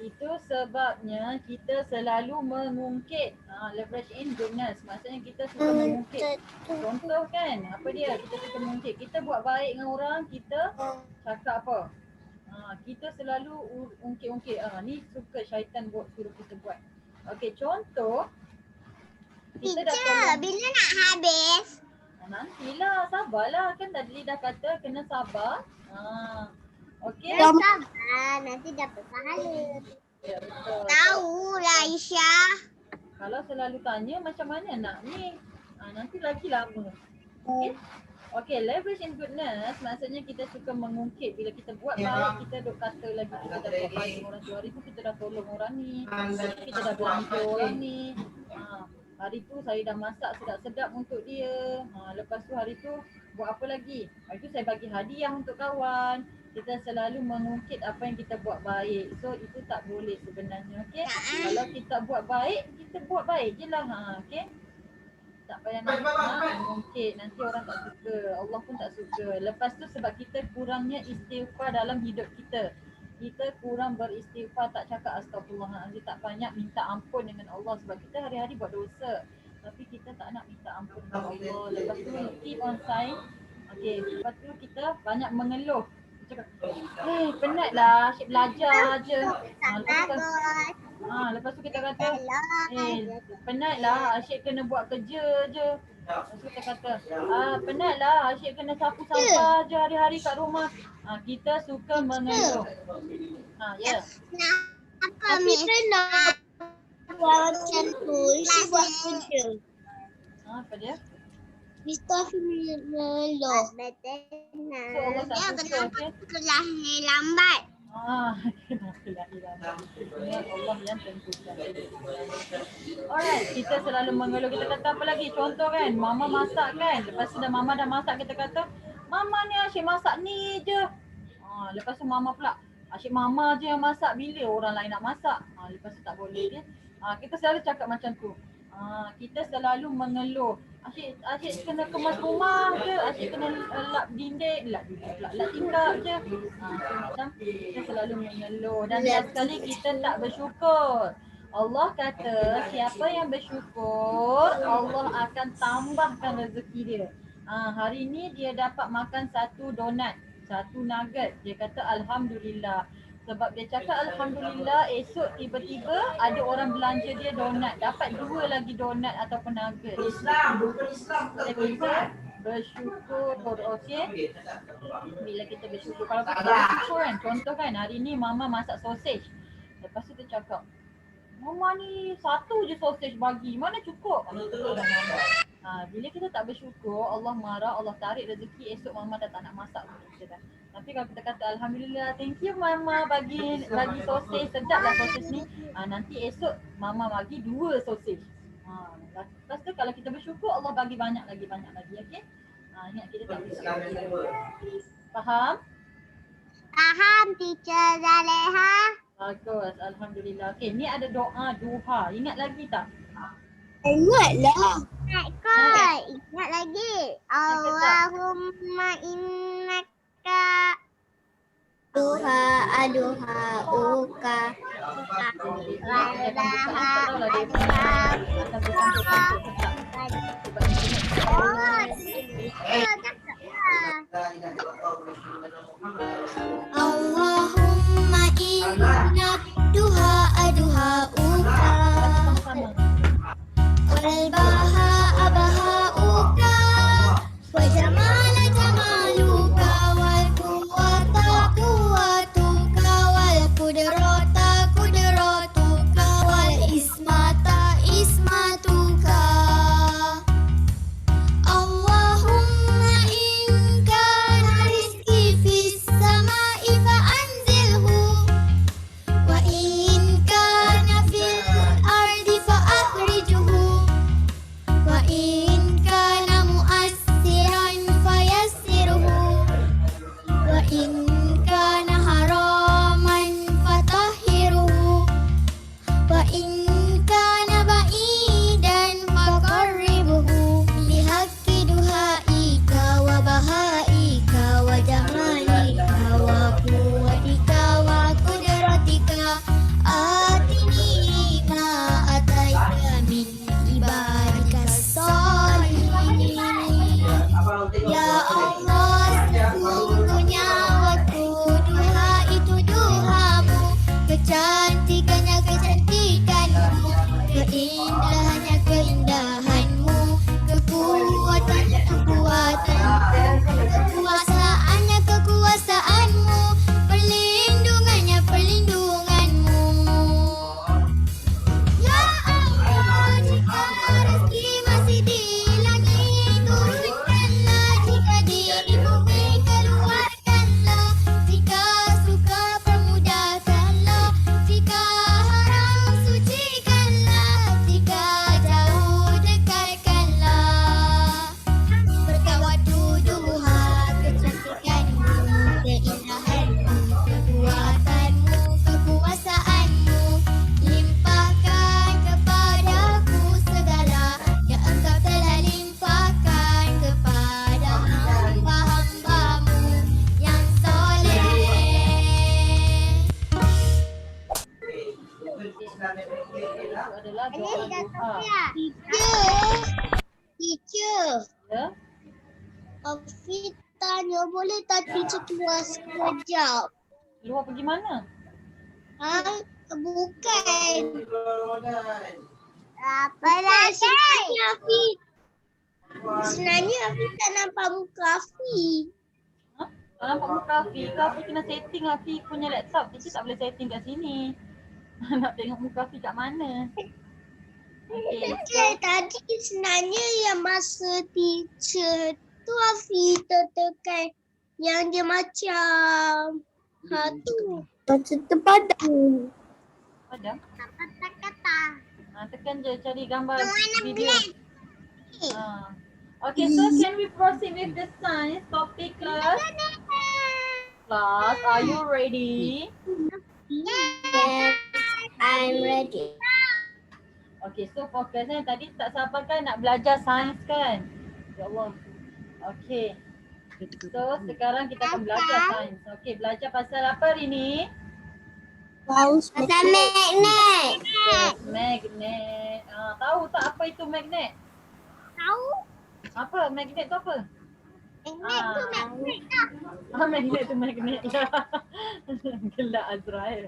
itu sebabnya kita selalu mengungkit. Leverage in goodness, maksudnya kita suka mengungkit. Contoh kan, apa dia? Kita suka mengungkit. Kita buat baik dengan orang, kita cakap apa? Kita selalu ungkit-ungkit. Ni suka syaitan suruh kita buat. Okey, contoh. Kita dah tolong. Bila nak habis? Nantilah, sabarlah. Kan tadi dah kata kena sabar. Okey. Sabar, nanti dapat pahala. Ya, betul. Tahulah Aisyah. Kalau selalu tanya macam mana nak ni? Nanti lagi lama. Okey. Okay, leverage in goodness maksudnya kita suka mengungkit. Bila kita buat baik, kita duk kata lagi kita dah buat baik dengan orang tu. Hari tu kita dah tolong orang ni. Kita dah belanja orang ni. Hari tu saya dah masak sedap-sedap untuk dia. Lepas tu hari tu buat apa lagi? Hari tu saya bagi hadiah untuk kawan. Kita selalu mengungkit apa yang kita buat baik. So itu tak boleh sebenarnya, okay? Kalau kita buat baik je lah, okay? tak payah nak mungkit, nanti orang tak suka, Allah pun tak suka. Lepas tu sebab kita kurangnya istighfar dalam hidup kita. Kita kurang beristighfar, tak cakap astagfirullahaladzim, tak banyak minta ampun dengan Allah sebab kita hari-hari buat dosa. Tapi kita tak nak minta ampun dengan Allah. Lepas tu keep on sign. Okey, lepas tu kita banyak mengeluh. Cakap, penatlah, asyik belajar je. Lepas tu kita kata, penatlah, asyik kena buat kerja je. Lepas tu kita kata, penatlah, asyik kena sapu sampah je hari-hari kat rumah. Kita suka mengeluh. Ya. Tapi pernah buat macam tu, isi buat kerja. Apa dia? Mr. Firmino. So Allah tak suka, okey? Kelas ni lambat. Kenapa lahir lambat? Ingat Allah yang tentukan. Alright, kita selalu mengeluh. Kita kata apa lagi? Contoh kan, mama masak kan. Lepas tu mama dah masak, kita kata, mama ni asyik masak ni je. Lepas tu mama pula, asyik mama je yang masak, bila orang lain nak masak. Lepas tu tak boleh kan. Kita selalu cakap macam tu. Kita selalu mengeluh. Asyik kena kemas rumah je, asyik kena lap dinding, lap tingkap je. Macam kita selalu mengeluh dan last sekali kita tak bersyukur. Allah kata siapa yang bersyukur, Allah akan tambahkan rezeki dia. Hari ni dia dapat makan satu donat, satu nugget. Dia kata Alhamdulillah. Sebab dia cakap Alhamdulillah, esok tiba-tiba ada orang belanja dia donat. Dapat 2 lagi donat ataupun nugget. Bukan Islam. Kita bersyukur, okey? Bila kita bersyukur, kalau kita bersyukur kan, contoh kan, hari ni mama masak sausage. Lepas tu dia cakap, mama ni satu je sausage bagi, mana cukup? Bila kita tak bersyukur, Allah marah, Allah tarik rezeki, esok mama dah tak nak masak untuk kita dah. Tapi kalau kita kata Alhamdulillah, thank you mama bagi sausage, sedap lah sausage ni. Nanti esok mama bagi 2 sausage. Lepas tu kalau kita bersyukur, Allah bagi banyak lagi, okey? Ingat kita tak bersyukur. Faham? Faham, Teacher Zaleha. Bagus, Alhamdulillah. Okey, ni ada doa duha. Ingat lagi tak? Ingatlah. Ingat lagi. Allahumma innaka duha aduha uka Allahumma inna duha aduha uka wal baha abaha uka wa jamala jamaluka wal quwwata quwwatuka wal qudrata qudratuka wal ismata ismatuka Allahumma in kana rizqi fis samai fa anzilhu wa in kana fil ardi fa akhrijhu wa in kana mu'assiran fayassirhu wa in kana haraman fatahhirhu wa in kana ba'idan faqarribhu lihaqqi duhaika wa bahaika wa jamalika wa quwwatika wa qudratika atini ma ataika min ibadika salihin ya Allah sesungguhnya waktu duha itu duhamu kecantikannya kecantikanmu keindahannya keindahanmu kekuatannya kekuatanmu kekuasaannya kekuasaanmu perlindungannya perlindunganmu ya Allah jika rezeki masih di langit turunkanlah jika di bumi keluarkanlah jika suka permudahkanlah jika haram sucikanlah jika doa. Teacher. Ya. Afi tanya boleh tak teacher keluar sekejap? Luar pergi mana? Bukan. Apa lagi? Sebenarnya Afi tak nampak muka Afi. Ha? Tak nampak muka Afi. Afi kena setting Afi punya laptop. Teacher tak boleh setting kat sini. Nak tengok muka Afi kat mana? Okay. Tadi sebenarnya yang masa teacher tu Afi tertekan yang dia macam tu. Macam terpadam. Padam. Kata-kata. Tekan je cari gambar video. Okay, so can we proceed with the science topic, class? Class, are you ready? Yes, I'm ready. Okay, so for class ni tadi tak sabar kan nak belajar sains kan? Ya Allah. Okay. So sekarang kita akan belajar sains. Okay, belajar pasal apa hari ni? Pasal magnet. Yes, magnet. Tahu tak apa itu magnet? Tahu? Apa? Magnet tu apa? Magnet tu magnet lah. Magnet tu magnet lah. Gelak Azrael.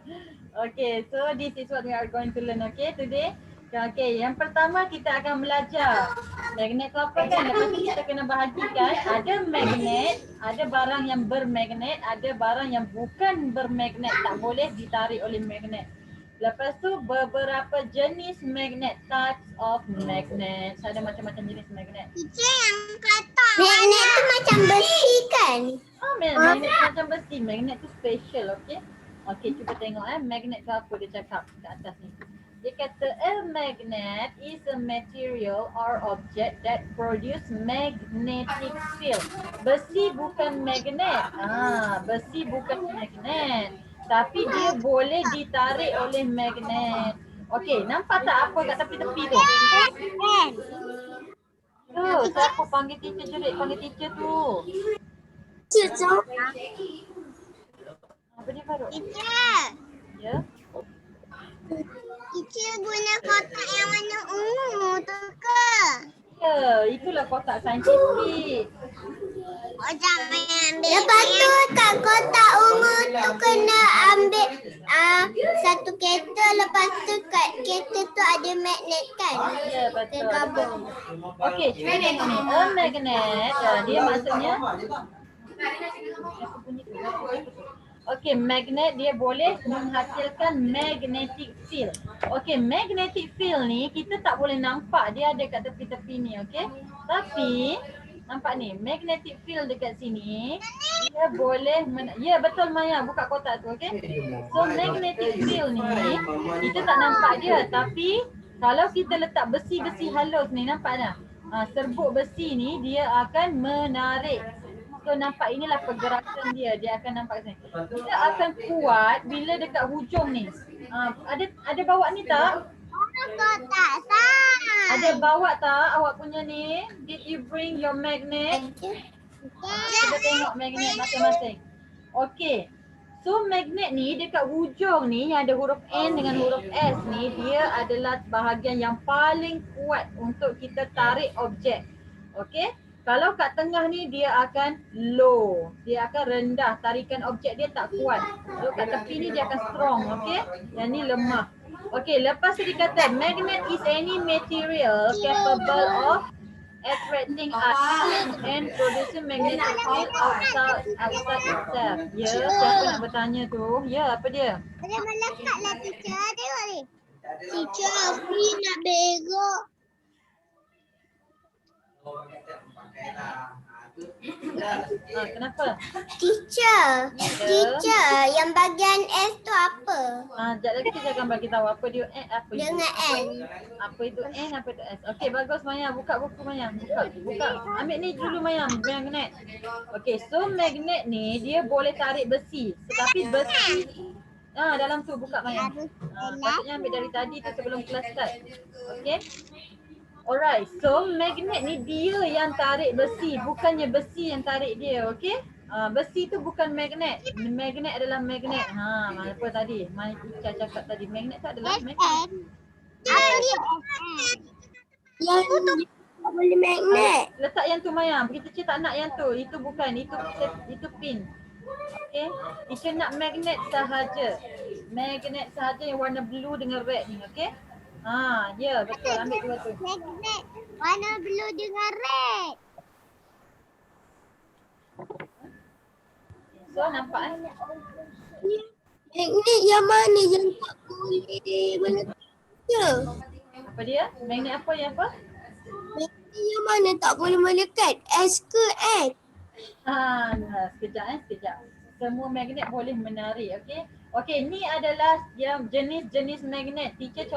Okay, so this is what we are going to learn, okay, today. Okay, yang pertama kita akan belajar magnet tu apa kan? Lepas tu kita kena bahagikan ada magnet, ada barang yang bermagnet, ada barang yang bukan bermagnet, tak boleh ditarik oleh magnet. Lepas tu beberapa jenis magnet, types of magnets. Ada macam-macam jenis magnet. Teacher yang kata magnet tu macam besi kan? Magnet macam besi. Magnet tu special, okay? Okay, cuba tengok magnet tu apa dia cakap kat atas ni. Dia kata a magnet is a material or object that produce magnetic field. Besi bukan magnet. Besi bukan magnet. Tapi dia boleh ditarik oleh magnet. Okey, nampak tak apa kat tepi-tepi tu? Tu, siapa panggil teacher jerit? Panggil teacher tu. Teacher. Apa dia Farouk? Teacher. Ya? Teacher guna kotak yang warna ungu tu ke? Ya, itulah kotak saintifik. Jangan ambil. Lepas tu kat kotak ungu tu kena ambil satu kereta. Lepas tu kat kereta tu ada magnet kan? Ya, betul. Tergabung. Okey, cuba tengok ni. A magnet, dia maksudnya okey, magnet dia boleh menghasilkan magnetic field. Okey, magnetic field ni kita tak boleh nampak, dia ada kat tepi-tepi ni, okey. Tapi nampak ni, magnetic field dekat sini dia boleh ya betul Maya, buka kotak tu, okey. So magnetic field ni kita tak nampak dia, tapi kalau kita letak besi-besi halus ni, nampak tak? Serbuk besi ni dia akan menarik. So nampak inilah pergerakan dia akan nampak sini. Dia akan kuat bila dekat hujung ni. Ada bawa ni tak? Kotak sah. Ada bawa tak awak punya ni? Did you bring your magnet? Kita tengok magnet masing-masing. Okey. So magnet ni dekat hujung ni yang ada huruf N dengan huruf S ni, dia adalah bahagian yang paling kuat untuk kita tarik objek. Okey? Kalau kat tengah ni dia akan low. Dia akan rendah. Tarikan objek dia tak kuat. So kat tepi ni dia akan strong. Okay. Yang ni lemah. Okay. Lepas tu dia kata magnet is any material capable of attracting us and producing magnetic field outside itself. Ya. Siapa nak bertanya tu? Ya. Apa dia? Ada melekat lah teacher. Tengok ni. Teacher Afi nak berok. Kenapa? Teacher, yang bahagian S tu apa? Sekejap lagi kita akan bagi tahu apa dia apa itu. Dengan N. Apa itu N, apa itu S. Okey, bagus Maya. Buka buku Maya. Buka. Ambil ni dulu Maya, magnet. Okey, so magnet ni dia boleh tarik besi. Tetapi besi dalam tu buka Maya. Patutnya ambil dari tadi tu sebelum kelas start. Okey. Alright, so magnet ni dia yang tarik besi, bukannya besi yang tarik dia, okey? Besi tu bukan magnet. Magnet adalah magnet. Apa tadi? Mai Ica cakap tadi, magnet tu adalah magnet. Apa dia? Yang tak boleh magnet. Letak yang tu Maya. Kita teacher tak nak yang tu. Itu bukan. Itu pin. Okay. Teacher nak magnet sahaja. Magnet sahaja yang warna blue dengan red ni. Okay. Ha, ya betul. Ambil dua tu. Magnet warna blue dengan red. So nampak Magnet yang mana yang tak boleh melekat? Apa dia? Magnet apa yang apa? Magnet yang mana tak boleh melekat? S ke N? Sekejap. Semua magnet boleh menarik, okey? Okey, ni adalah yang jenis-jenis magnet. Teacher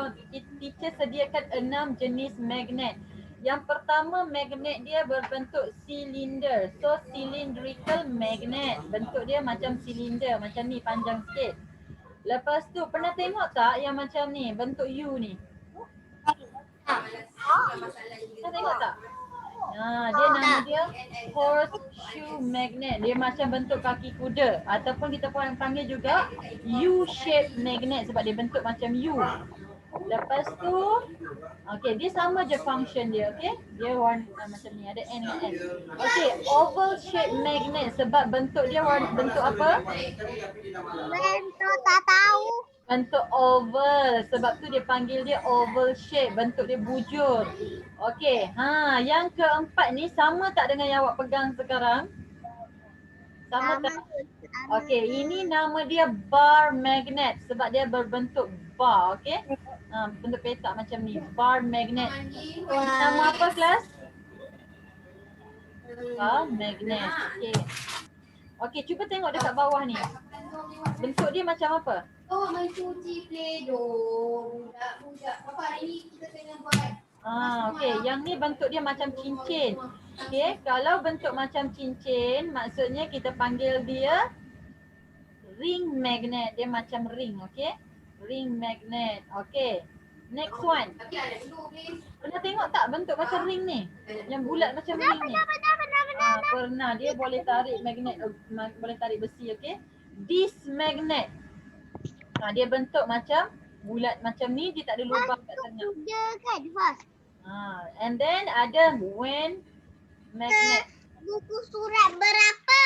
sediakan 6 jenis magnet. Yang pertama magnet dia berbentuk silinder. So cylindrical magnet. Bentuk dia macam silinder, macam ni panjang sikit. Lepas tu pernah tengok tak yang macam ni, bentuk U ni? Pernah tengok tak? Dia nama dia horseshoe magnet. Dia macam bentuk kaki kuda ataupun kita panggil juga U-shaped magnet sebab dia bentuk macam U. Lepas tu okey, dia sama je function dia, okey? Dia warna macam ni, ada N dengan N. Okey, oval shaped magnet sebab bentuk dia bentuk apa? Bentuk tak tahu. Bentuk oval. Sebab tu dia panggil dia oval shape. Bentuk dia bujur. Okey. Yang keempat ni sama tak dengan yang awak pegang sekarang? Sama tak? Okey, ini nama dia bar magnet sebab dia berbentuk bar, okey? Bentuk petak macam ni. Bar magnet. Nama apa kelas? Bar magnet. Okey. Okey, cuba tengok dekat bawah ni. Bentuk dia macam apa? Main cuci Play-Doh. Budak-budak. Apa hari ni kita tengah buat. Okey, yang ni bentuk dia macam cincin. Okey, kalau bentuk macam cincin, maksudnya kita panggil dia ring magnet. Dia macam ring, okey? Ring magnet. Okey. Next one. Pernah tengok tak bentuk macam ring ni? Yang bulat macam ring ni? Pernah. Dia boleh tarik magnet, boleh tarik besi, okey? Disc magnet. Dia bentuk macam bulat macam ni, dia tak ada lubang kat tengah. Dia kan Fas. And then ada WAN magnet. Buku surat berapa?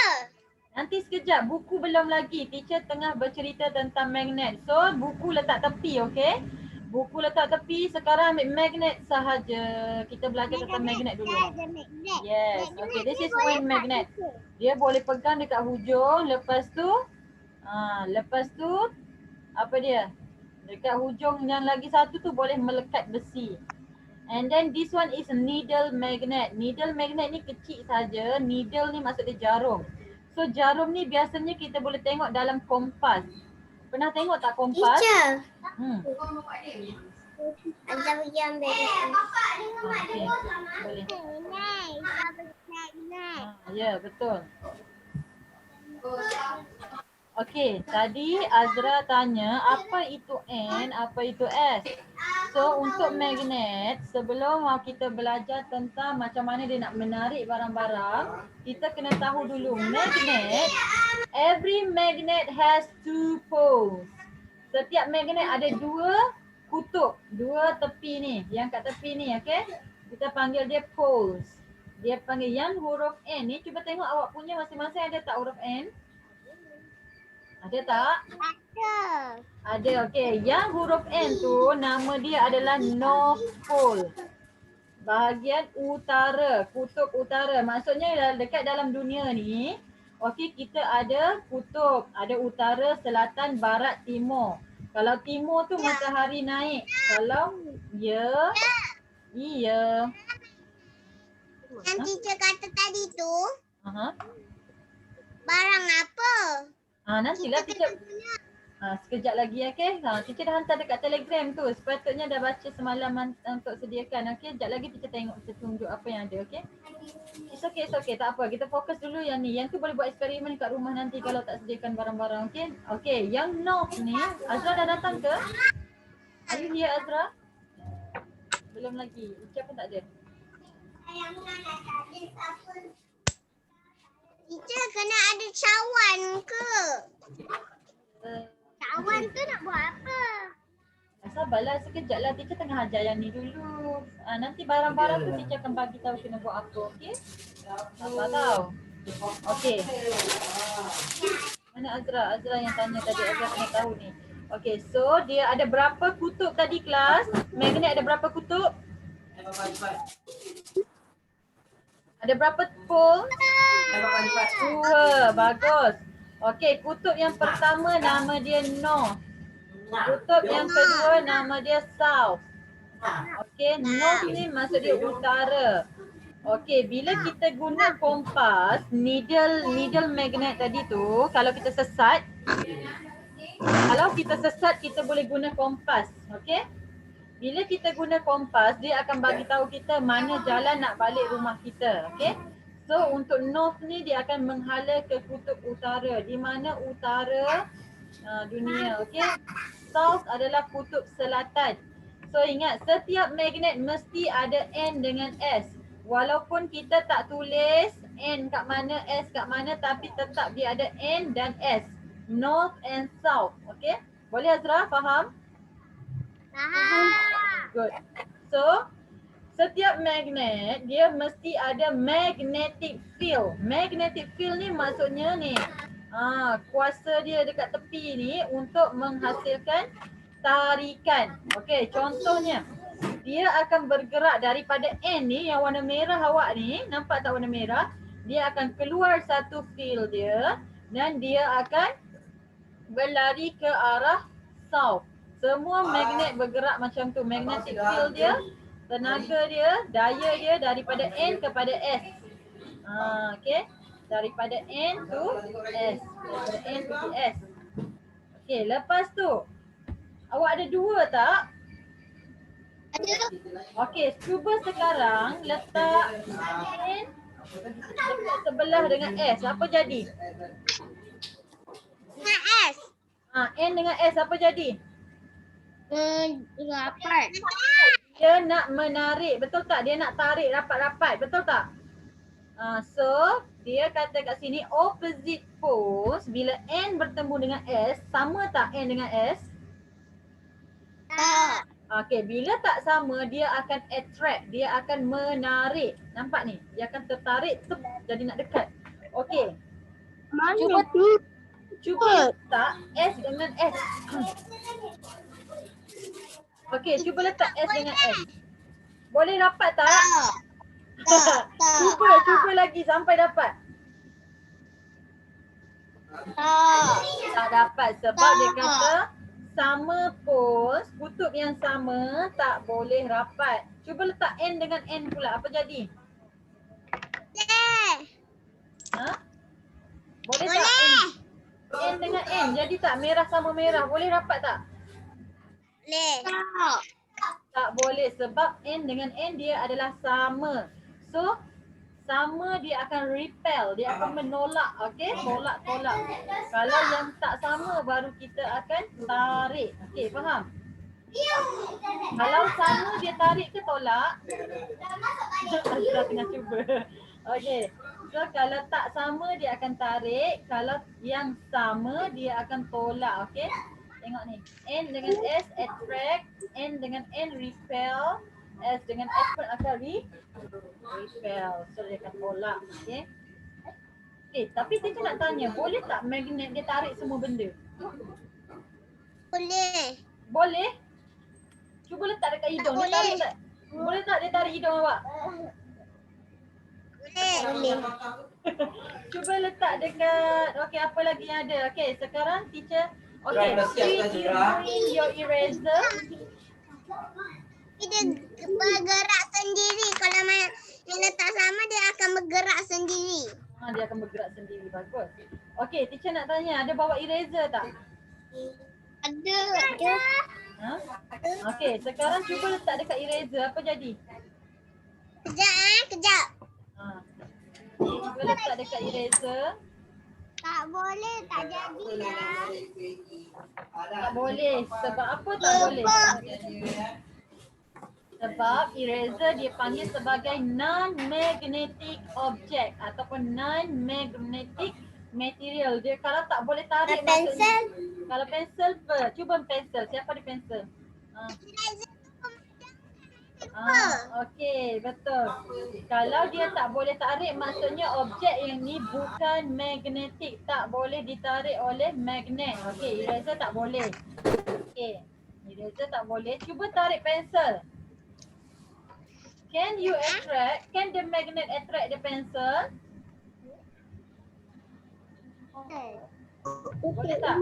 Nanti sekejap, buku belum lagi. Teacher tengah bercerita tentang magnet. So buku letak tepi, okey? Buku letak tepi, sekarang ambil magnet sahaja. Kita belajar tentang magnet dulu. Yes, okay, this is WAN magnet. Dia boleh pegang dekat hujung, lepas tu apa dia? Dekat hujung yang lagi satu tu boleh melekat besi. And then this one is needle magnet. Needle magnet ni kecil saja. Needle ni maksud dia jarum. So jarum ni biasanya kita boleh tengok dalam kompas. Pernah tengok tak kompas? Teacher. Hmm. Ada yang beda. Okay, boleh. Ya, betul. Okey, tadi Azra tanya apa itu N, apa itu S. So untuk magnet, sebelum kita belajar tentang macam mana dia nak menarik barang-barang, kita kena tahu dulu magnet, every magnet has two poles. Setiap magnet ada dua kutub, dua tepi ni, yang kat tepi ni, okey? Kita panggil dia poles. Dia panggil yang huruf N ni, cuba tengok awak punya masing-masing ada tak huruf N? Ada tak? Ada, okey. Yang huruf N tu nama dia adalah North Pole. Bahagian utara, kutub utara. Maksudnya dekat dalam dunia ni, okey, kita ada kutub, ada utara, selatan, barat, timur. Kalau timur tu matahari naik. Kalau iya. Yang teacher kata tadi tu, Aha. barang apa? Nantilah teacher. Sekejap lagi, okey. Teacher dah hantar dekat Telegram tu. Sepatutnya dah baca semalam untuk sediakan, okey. Sekejap lagi teacher tengok, kita tunjuk apa yang ada, okey. It's okay. Tak apa. Kita fokus dulu yang ni. Yang tu boleh buat eksperimen kat rumah nanti kalau tak sediakan barang-barang, okey. Okey, yang north ni, Azra dah datang ke? Are you here, Azra? Belum lagi. Teacher pun tak ada. Teacher kena ada cawan ke? Cawan tu nak buat apa? sabarlah sekejap lah. Teacher tengah ajar yang ni dulu. Nanti barang-barang tu teacher akan bagi tahu kena buat apa. Okay? Sabar tau. Okay. Mana Azra? Azra yang tanya tadi. Azra kena tahu ni. Okay, so dia ada berapa kutub tadi kelas? Magnet ada berapa kutub? Ada berapa pole? 2. Bagus. Okay, kutub yang pertama nama dia North. Kutub yang kedua nama dia South. Okay, North ni maksud dia utara. Okay, bila kita guna kompas, needle magnet tadi tu, kalau kita sesat, kita boleh guna kompas. Okay? Bila kita guna kompas, dia akan bagi tahu kita mana jalan nak balik rumah kita. Okay? So untuk north ni dia akan menghala ke kutub utara. Di mana utara dunia. Okay? South adalah kutub selatan. So ingat, setiap magnet mesti ada N dengan S. Walaupun kita tak tulis N kat mana, S kat mana, tapi tetap dia ada N dan S. North and South. Okay? Boleh Azra? Faham? Good. So, setiap magnet dia mesti ada magnetic field. Magnetic field ni maksudnya ni, kuasa dia dekat tepi ni untuk menghasilkan tarikan. Okay, contohnya dia akan bergerak daripada N ni yang warna merah awak ni, nampak tak warna merah? Dia akan keluar satu field dia dan dia akan berlari ke arah south. Semua magnet bergerak macam tu. Magnetic field dia, tenaga dia, daya dia daripada N kepada S. Okay. Daripada N to S. Daripada N to S. Okay, lepas tu awak ada 2 tak? Ada. Okay, cuba sekarang letak N dekat sebelah dengan S. Apa jadi? Dengan S. N dengan S apa jadi? Rapat. Dia nak menarik, betul tak? Dia nak tarik rapat-rapat, betul tak? So, dia kata kat sini opposite poles bila N bertemu dengan S, sama tak N dengan S? Tak. Okay, bila tak sama, dia akan attract, dia akan menarik. Nampak ni? Dia akan tertarik, jadi nak dekat. Okay. Cuba letak S dengan S. Okay, cuba letak S dengan S. Boleh dapat tak? Tak. Cuba lagi sampai dapat. Tak dapat sebab dia kata sama poles, kutub yang sama tak boleh rapat. Cuba letak N dengan N pula, apa jadi? Boleh tak N dengan N jadi tak merah sama merah, boleh rapat tak? Boleh. Tak boleh sebab N dengan N dia adalah sama. So sama dia akan repel, dia akan menolak, okey? Tolak. Kalau yang tak sama baru kita akan tarik. Okey, faham? Kalau sama dia tarik ke tolak? Azra tengah cuba. Okey. So kalau tak sama dia akan tarik, kalau yang sama dia akan tolak, okey? Tengok ni. N dengan S attract, N dengan N repel, S dengan S pun akan repel. So dia akan tolak, okey? Okay, tapi kita nak tanya, boleh tak magnet dia tarik semua benda? Boleh. Boleh? Cuba letak dekat hidung. Dia tarik tak? Boleh tak dia tarik hidung awak? Boleh. Cuba letak dekat, okey apa lagi yang ada? Okey, sekarang teacher, okey, bring your eraser. Dia bergerak sendiri. Kalau mana tak sama dia akan bergerak sendiri. Dia akan bergerak sendiri, bagus. Okey, teacher nak tanya, ada bawa eraser tak? Ada. Okey, sekarang cuba letak dekat eraser, apa jadi? Kejap. Cuba letak dekat eraser. Tak boleh, tak jadilah. Tak boleh. Sebab apa tak boleh? Sebab eraser dia panggil sebagai non-magnetic object ataupun non-magnetic material. Dia kalau tak boleh tarik Pensel. Kalau pensel, cuba pensel. Siapa ada pensel? Okey, betul. Kalau dia tak boleh tarik, maksudnya objek yang ni bukan magnetik, tak boleh ditarik oleh magnet. Okey, eraser tak boleh. Okey, eraser tak boleh. Cuba tarik pensel. Can the magnet attract the pencil? Boleh tak?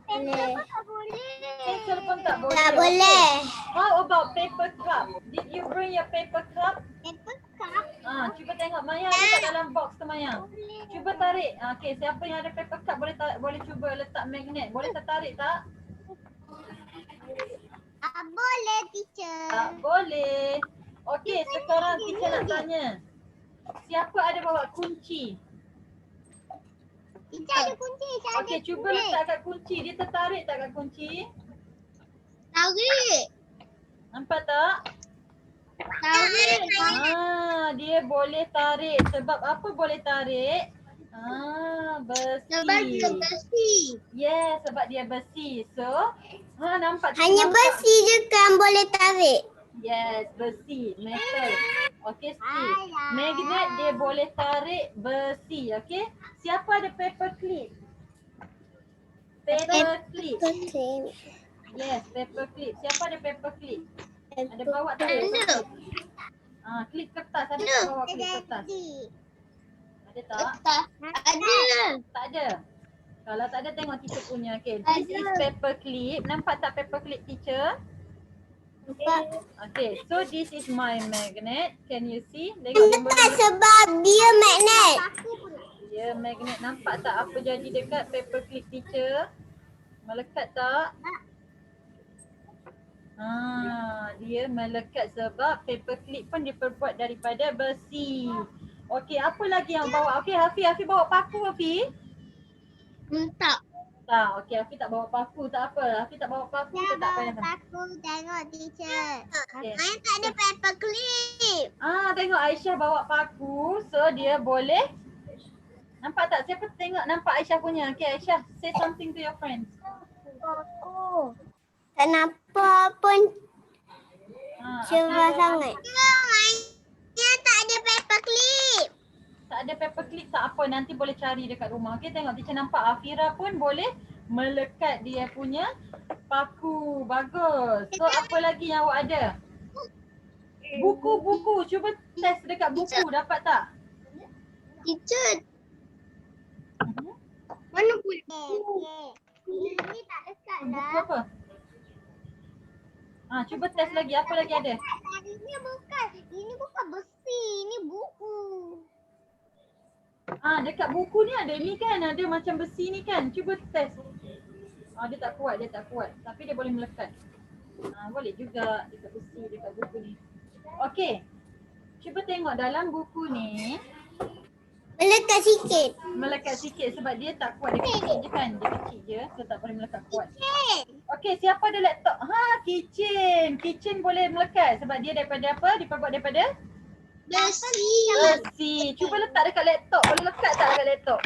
Boleh. Pencil pun tak boleh. Tak boleh. How about paper cup? Did you bring your paper cup? Paper cup. Cuba tengok Maya ada kat dalam box tu Maya. Cuba tarik. Okey, siapa yang ada paper cup boleh cuba letak magnet. Boleh tertarik tak? Boleh, teacher. Tak boleh. Okey, sekarang teacher nak tanya. Siapa ada bawa kunci? Teacher ada kunci. Okey, cuba letak kat kunci. Dia tertarik tak kat kunci? Tarik. Nampak tak? Tarik. Dia boleh tarik. Sebab apa boleh tarik? Besi. Sebab dia besi. Yes, sebab dia besi. So, nampak tak? Hanya Nampak? besi je kan boleh tarik. Yes, besi, metal. Okey, stick. Magnet dia boleh tarik besi, okey? Siapa ada paper clip? Paper clip. Yes, paper clip. Siapa ada paper clip? Ada bawa tak paper clip? Klip kertas. Ada tak bawa klip kertas? Ada tak? Ada. Tak ada. Kalau tak ada tengok teacher punya. Okay, this is paper clip. Nampak tak paper clip teacher? Okay, so this is my magnet. Can you see? Tengok dia boleh Sebab dia magnet. dia magnet. Nampak tak apa jadi dekat paper clip teacher? Melekat tak? Dia melekat sebab paper clip pun diperbuat daripada besi. Okey, apa lagi yang bawa? Okey, Hafiz bawa paku Hafiz? Tak. Tak, okey Hafiz tak bawa paku. Tak apa, Hafiz tak bawa paku kita tak payah. Paku tengok teacher. Okay. Saya tak ada paper clip. Tengok Aisyah bawa paku. So dia boleh. Nampak tak? Siapa tengok nampak Aisyah punya? Okay Aisyah, say something to your friends. Paku. Kenapa pun cerah sangat? Mainnya tak ada paper clip. Tak ada paper clip tak apa, nanti boleh cari dekat rumah. Okey, tengok teacher nampak Afira pun boleh melekat dia punya paku. Bagus. So apa lagi yang awak ada? Buku-buku. Cuba test dekat buku, dapat tak? Teacher, mana buku? Ini tak dekat Buku apa? Cuba test lagi. Apa lagi ada? Ini bukan besi, ini buku. Dekat buku ni ada ni kan, ada macam besi ni kan. Cuba test. Dia tak kuat. Tapi dia boleh melekat. Boleh juga dekat besi, dekat buku ni. Okey. Cuba tengok dalam buku ni. Melekat sikit sebab dia tak kuat. Dia kecil je kan. Dia kecil je. So tak boleh melekat kuat. Okey, siapa ada laptop? Kitchen. Kitchen boleh melekat sebab dia daripada apa? Diperbuat daripada? Besi. Cuba letak dekat laptop. Boleh lekat tak dekat laptop?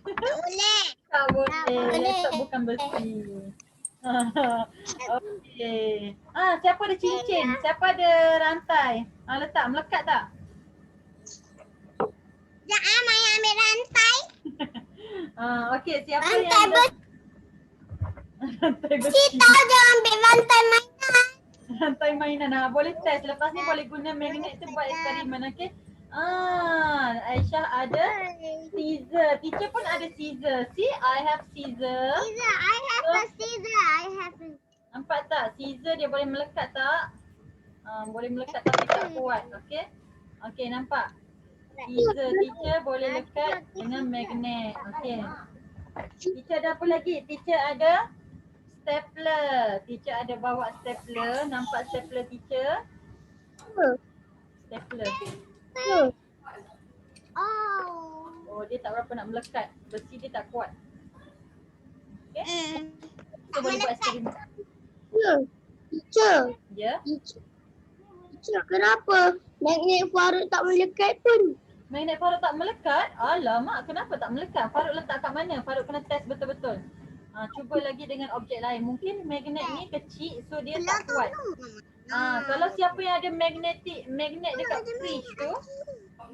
Boleh. Tak boleh. Laptop bukan besi. Okey. Siapa ada cincin? Siapa ada rantai? Letak, melekat tak? Jangan main ambil rantai. Okey, siapa Rantai yang ada? Rantai besi. Kita jangan ambil rantai mainan. Rantai mainan. Boleh test. Lepas ni boleh guna magnet tu buat eksperimen. Okey. Aisyah ada scissor. Teacher pun ada scissor. See, I have scissor. I have a Nampak tak? Scissor dia boleh melekat tak? Boleh melekat tapi tak kuat. Okey. Okey, nampak? Scissor teacher boleh lekat dengan magnet. Okey. Teacher ada apa lagi? Teacher ada stapler. Teacher ada bawa stapler. Nampak stapler teacher? Stapler. Dia tak berapa nak melekat. Besi dia tak kuat. Okay. So boleh buat eksperimen. Teacher, Ya. teacher, kenapa magnet Faruk tak melekat pun? Magnet Faruk tak melekat? Alamak, kenapa tak melekat? Faruk letak kat mana? Faruk kena test betul-betul. Cuba lagi dengan objek lain. Mungkin magnet ni kecil so dia tak kuat. Kalau siapa yang ada magnet dekat fridge tu,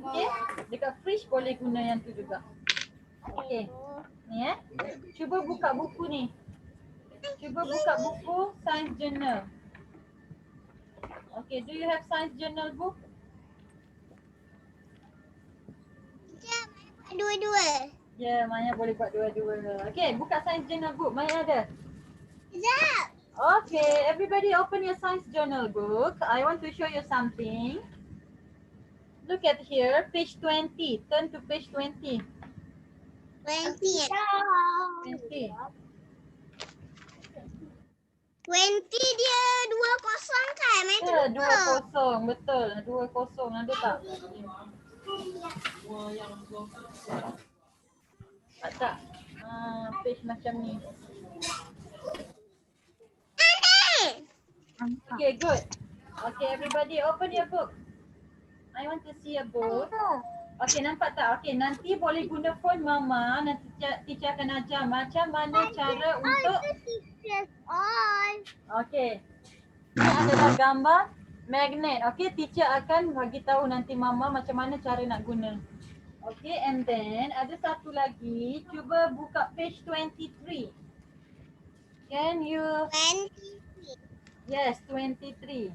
okey, dekat fridge boleh guna yang tu juga. Okey. Ni cuba buka buku ni. Cuba buka buku science journal. Okay, do you have science journal book? Dua-dua. Ya, Maya boleh buat dua-dua. Okay, buka science journal book. Maya ada? Sekejap. Okay, everybody open your science journal book. I want to show you something. Look at here, page 20. Turn to page 20. 20. 20. 20 dia 20 kan? Main tu Ya, lupa. 20. Betul. 20. Ada tak? Tak. Page macam ni. Okay, good. Okay, everybody open your book. I want to see a book. Okay, nampak tak? Okay, nanti boleh guna phone mama. Nanti teacher akan ajar macam mana cara untuk. Okay. Ini adalah gambar magnet. Okay, teacher akan bagi tahu nanti mama macam mana cara nak guna. Okay, and then ada satu lagi. Cuba buka page 23. Can you? 20. Yes, 23.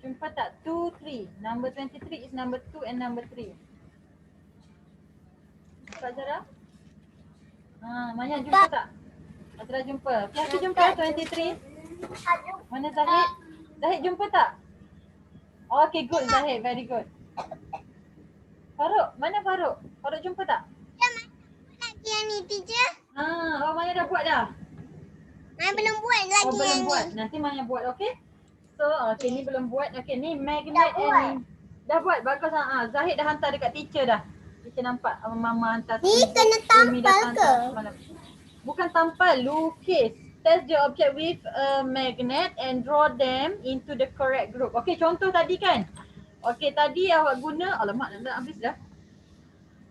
Jumpa tak? 2, 3. Number 23 is number 2 and number 3. Kak Zara? Maya jumpa tak? Azra jumpa. Siapa jumpa 23? Mana Zahid? Zahid jumpa tak? Okay, good Zahid. Very good. Faruk? Mana Faruk? Faruk jumpa tak? Lagi yang ni teacher. Maya dah buat dah? Maya belum buat lagi belum yang buat. ni. Nanti Maya buat, okay? So, okay, ni belum buat. Okay, ni magnet and dah buat. Bagus. Zahid dah hantar dekat teacher dah. Teacher nampak mama hantar. Ni kena tampal ke? Bukan tampal, lukis. Test the object with a magnet and draw them into the correct group. Okay, contoh tadi kan? Okay, tadi awak guna, alamak dah habis dah.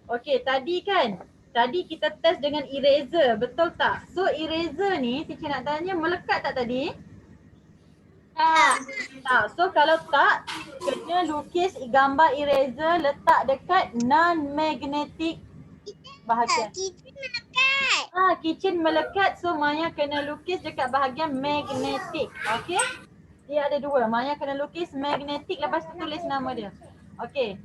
Okay, tadi kan? Tadi kita test dengan eraser, betul tak? So eraser ni, teacher nak tanya melekat tak tadi? Tak. So kalau tak, kena lukis gambar eraser letak dekat non-magnetic bahagian. Kitchen melekat. Kitchen melekat, so Maya kena lukis dekat bahagian magnetic. Okay? Dia ada dua. Maya kena lukis magnetic, lepas tu tulis nama dia. Okay.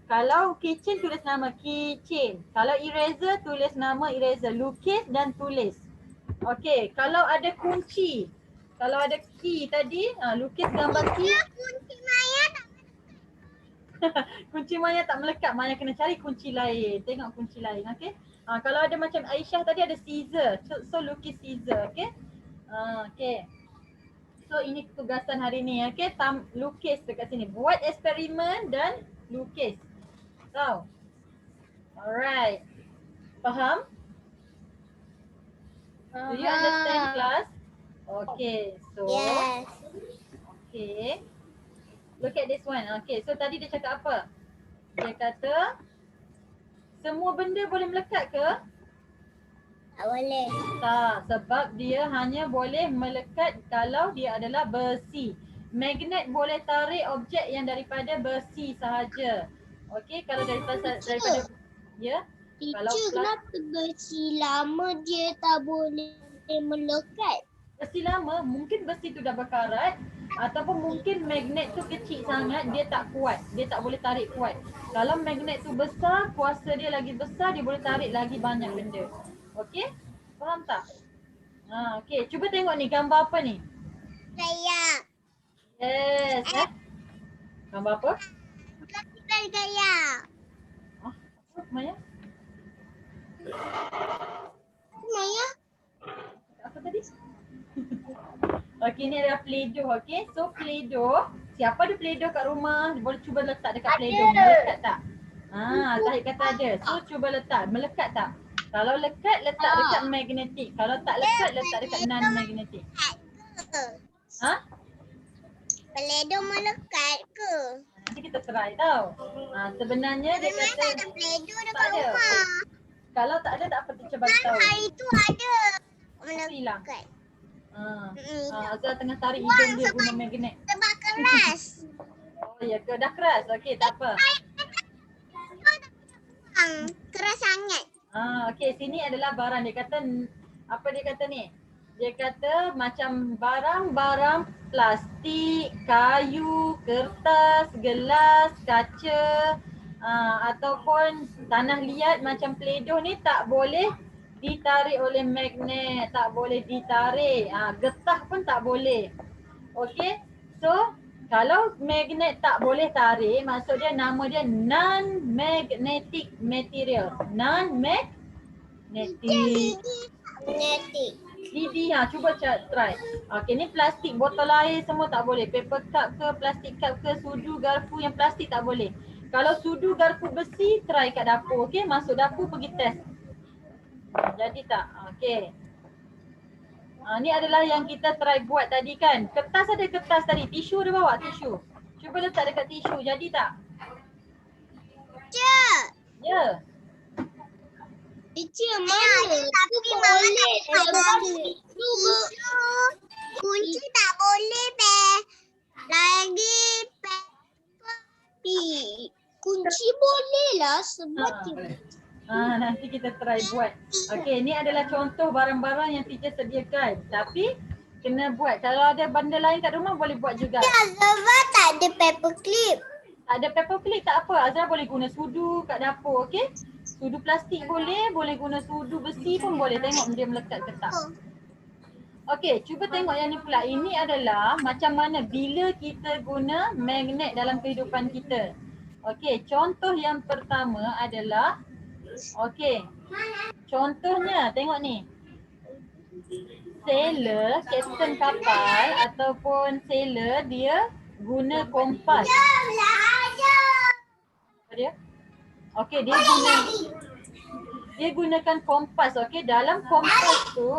Kalau kitchen tulis nama kitchen. Kalau eraser tulis nama eraser. Lukis dan tulis. Okay. Kalau ada kunci. Kalau ada key tadi, lukis gambar key. Kunci Maya tak Kunci Maya tak melekat. Maya kena cari kunci lain. Tengok kunci lain. Okay. Kalau ada macam Aisyah tadi ada scissor. So lukis scissor. Okay. Okay. So ini tugasan hari ni. Okay. Lukis dekat sini. Buat eksperimen dan lukis. So. Alright. Faham? Do you understand class? Okay. So. Yes. Okay. Look at this one. Okay, so tadi dia cakap apa? Dia kata semua benda boleh melekat ke? Tak boleh. Tak, sebab dia hanya boleh melekat kalau dia adalah besi. Magnet boleh tarik objek yang daripada besi sahaja. Okay, kalau daripada ya. Kalau Kenapa besi lama dia tak boleh melekat? besi lama, mungkin besi tu dah berkarat ataupun mungkin magnet tu kecil sangat, dia tak kuat, dia tak boleh tarik kuat. Kalau magnet tu besar, kuasa dia lagi besar, dia boleh tarik lagi banyak benda. Okey? Faham tak? Okey, cuba tengok ni gambar apa ni? Gaya. Yes, gambar apa? Bukan gaya. Apa Maya? Maya? Apa tadi? Okey, ni adalah Play-Doh, okey? So Play-Doh, siapa ada Play-Doh kat rumah, boleh cuba letak dekat Play-Doh. Melekat tak? Zahid kata ada. So cuba letak, melekat tak? Kalau lekat, letak dekat magnetic. Kalau tak lekat, letak dekat non-magnetic. Play-Doh melekat ke? Nanti kita try tau. Sebenarnya dia Maya kata tak ada Play-Doh tak dekat ada. rumah. Kalau tak ada tak apa teacher bagi tahu. Itu ada. Hilang. Melekat. Azhar tengah tarik hidung dia guna magnet. Sebab keras. Oh ya ke? Dah keras? Okey, tak apa. Keras sangat. Okey, sini adalah barang. Dia kata, apa dia kata ni? Dia kata macam barang-barang plastik, kayu, kertas, gelas, kaca ataupun tanah liat macam peledoh ni tak boleh ditarik oleh magnet, tak boleh ditarik. Getah pun tak boleh. Okey, so kalau magnet tak boleh tarik, maksud dia nama dia non-magnetic material. Non-magnetic. Magnetic. Didi cuba try. Okey, ni plastik, botol air semua tak boleh. Paper cup ke, plastik cup ke, sudu, garpu yang plastik tak boleh. Kalau sudu, garpu besi, try kat dapur. Okey, masuk dapur pergi test. Jadi tak? Okey. Ni adalah yang kita try buat tadi kan. Kertas ada kertas tadi. Tisu ada bawa tisu. Cuba letak dekat tisu. Jadi tak? Teacher. Ya. Teacher mana? Tapi boleh. Kunci tak boleh be. Lagi kunci boleh lah sebab Nanti kita try buat. Okey, ni adalah contoh barang-barang yang teacher sediakan. Tapi kena buat. Kalau ada benda lain kat rumah boleh buat juga. sebab tak ada paper clip. Tak ada paper clip tak apa. Azra boleh guna sudu kat dapur, okey? Sudu plastik boleh guna sudu besi pun boleh. Tengok dia melekat ke tak. Okey, cuba tengok yang ni pula. Ini adalah macam mana bila kita guna magnet dalam kehidupan kita. Okey, contoh yang pertama adalah okey. Contohnya tengok ni. Sailor, kapten kapal ataupun sailor dia guna kompas. Apa dia? Okey, dia gunakan kompas. Okey, dalam kompas tu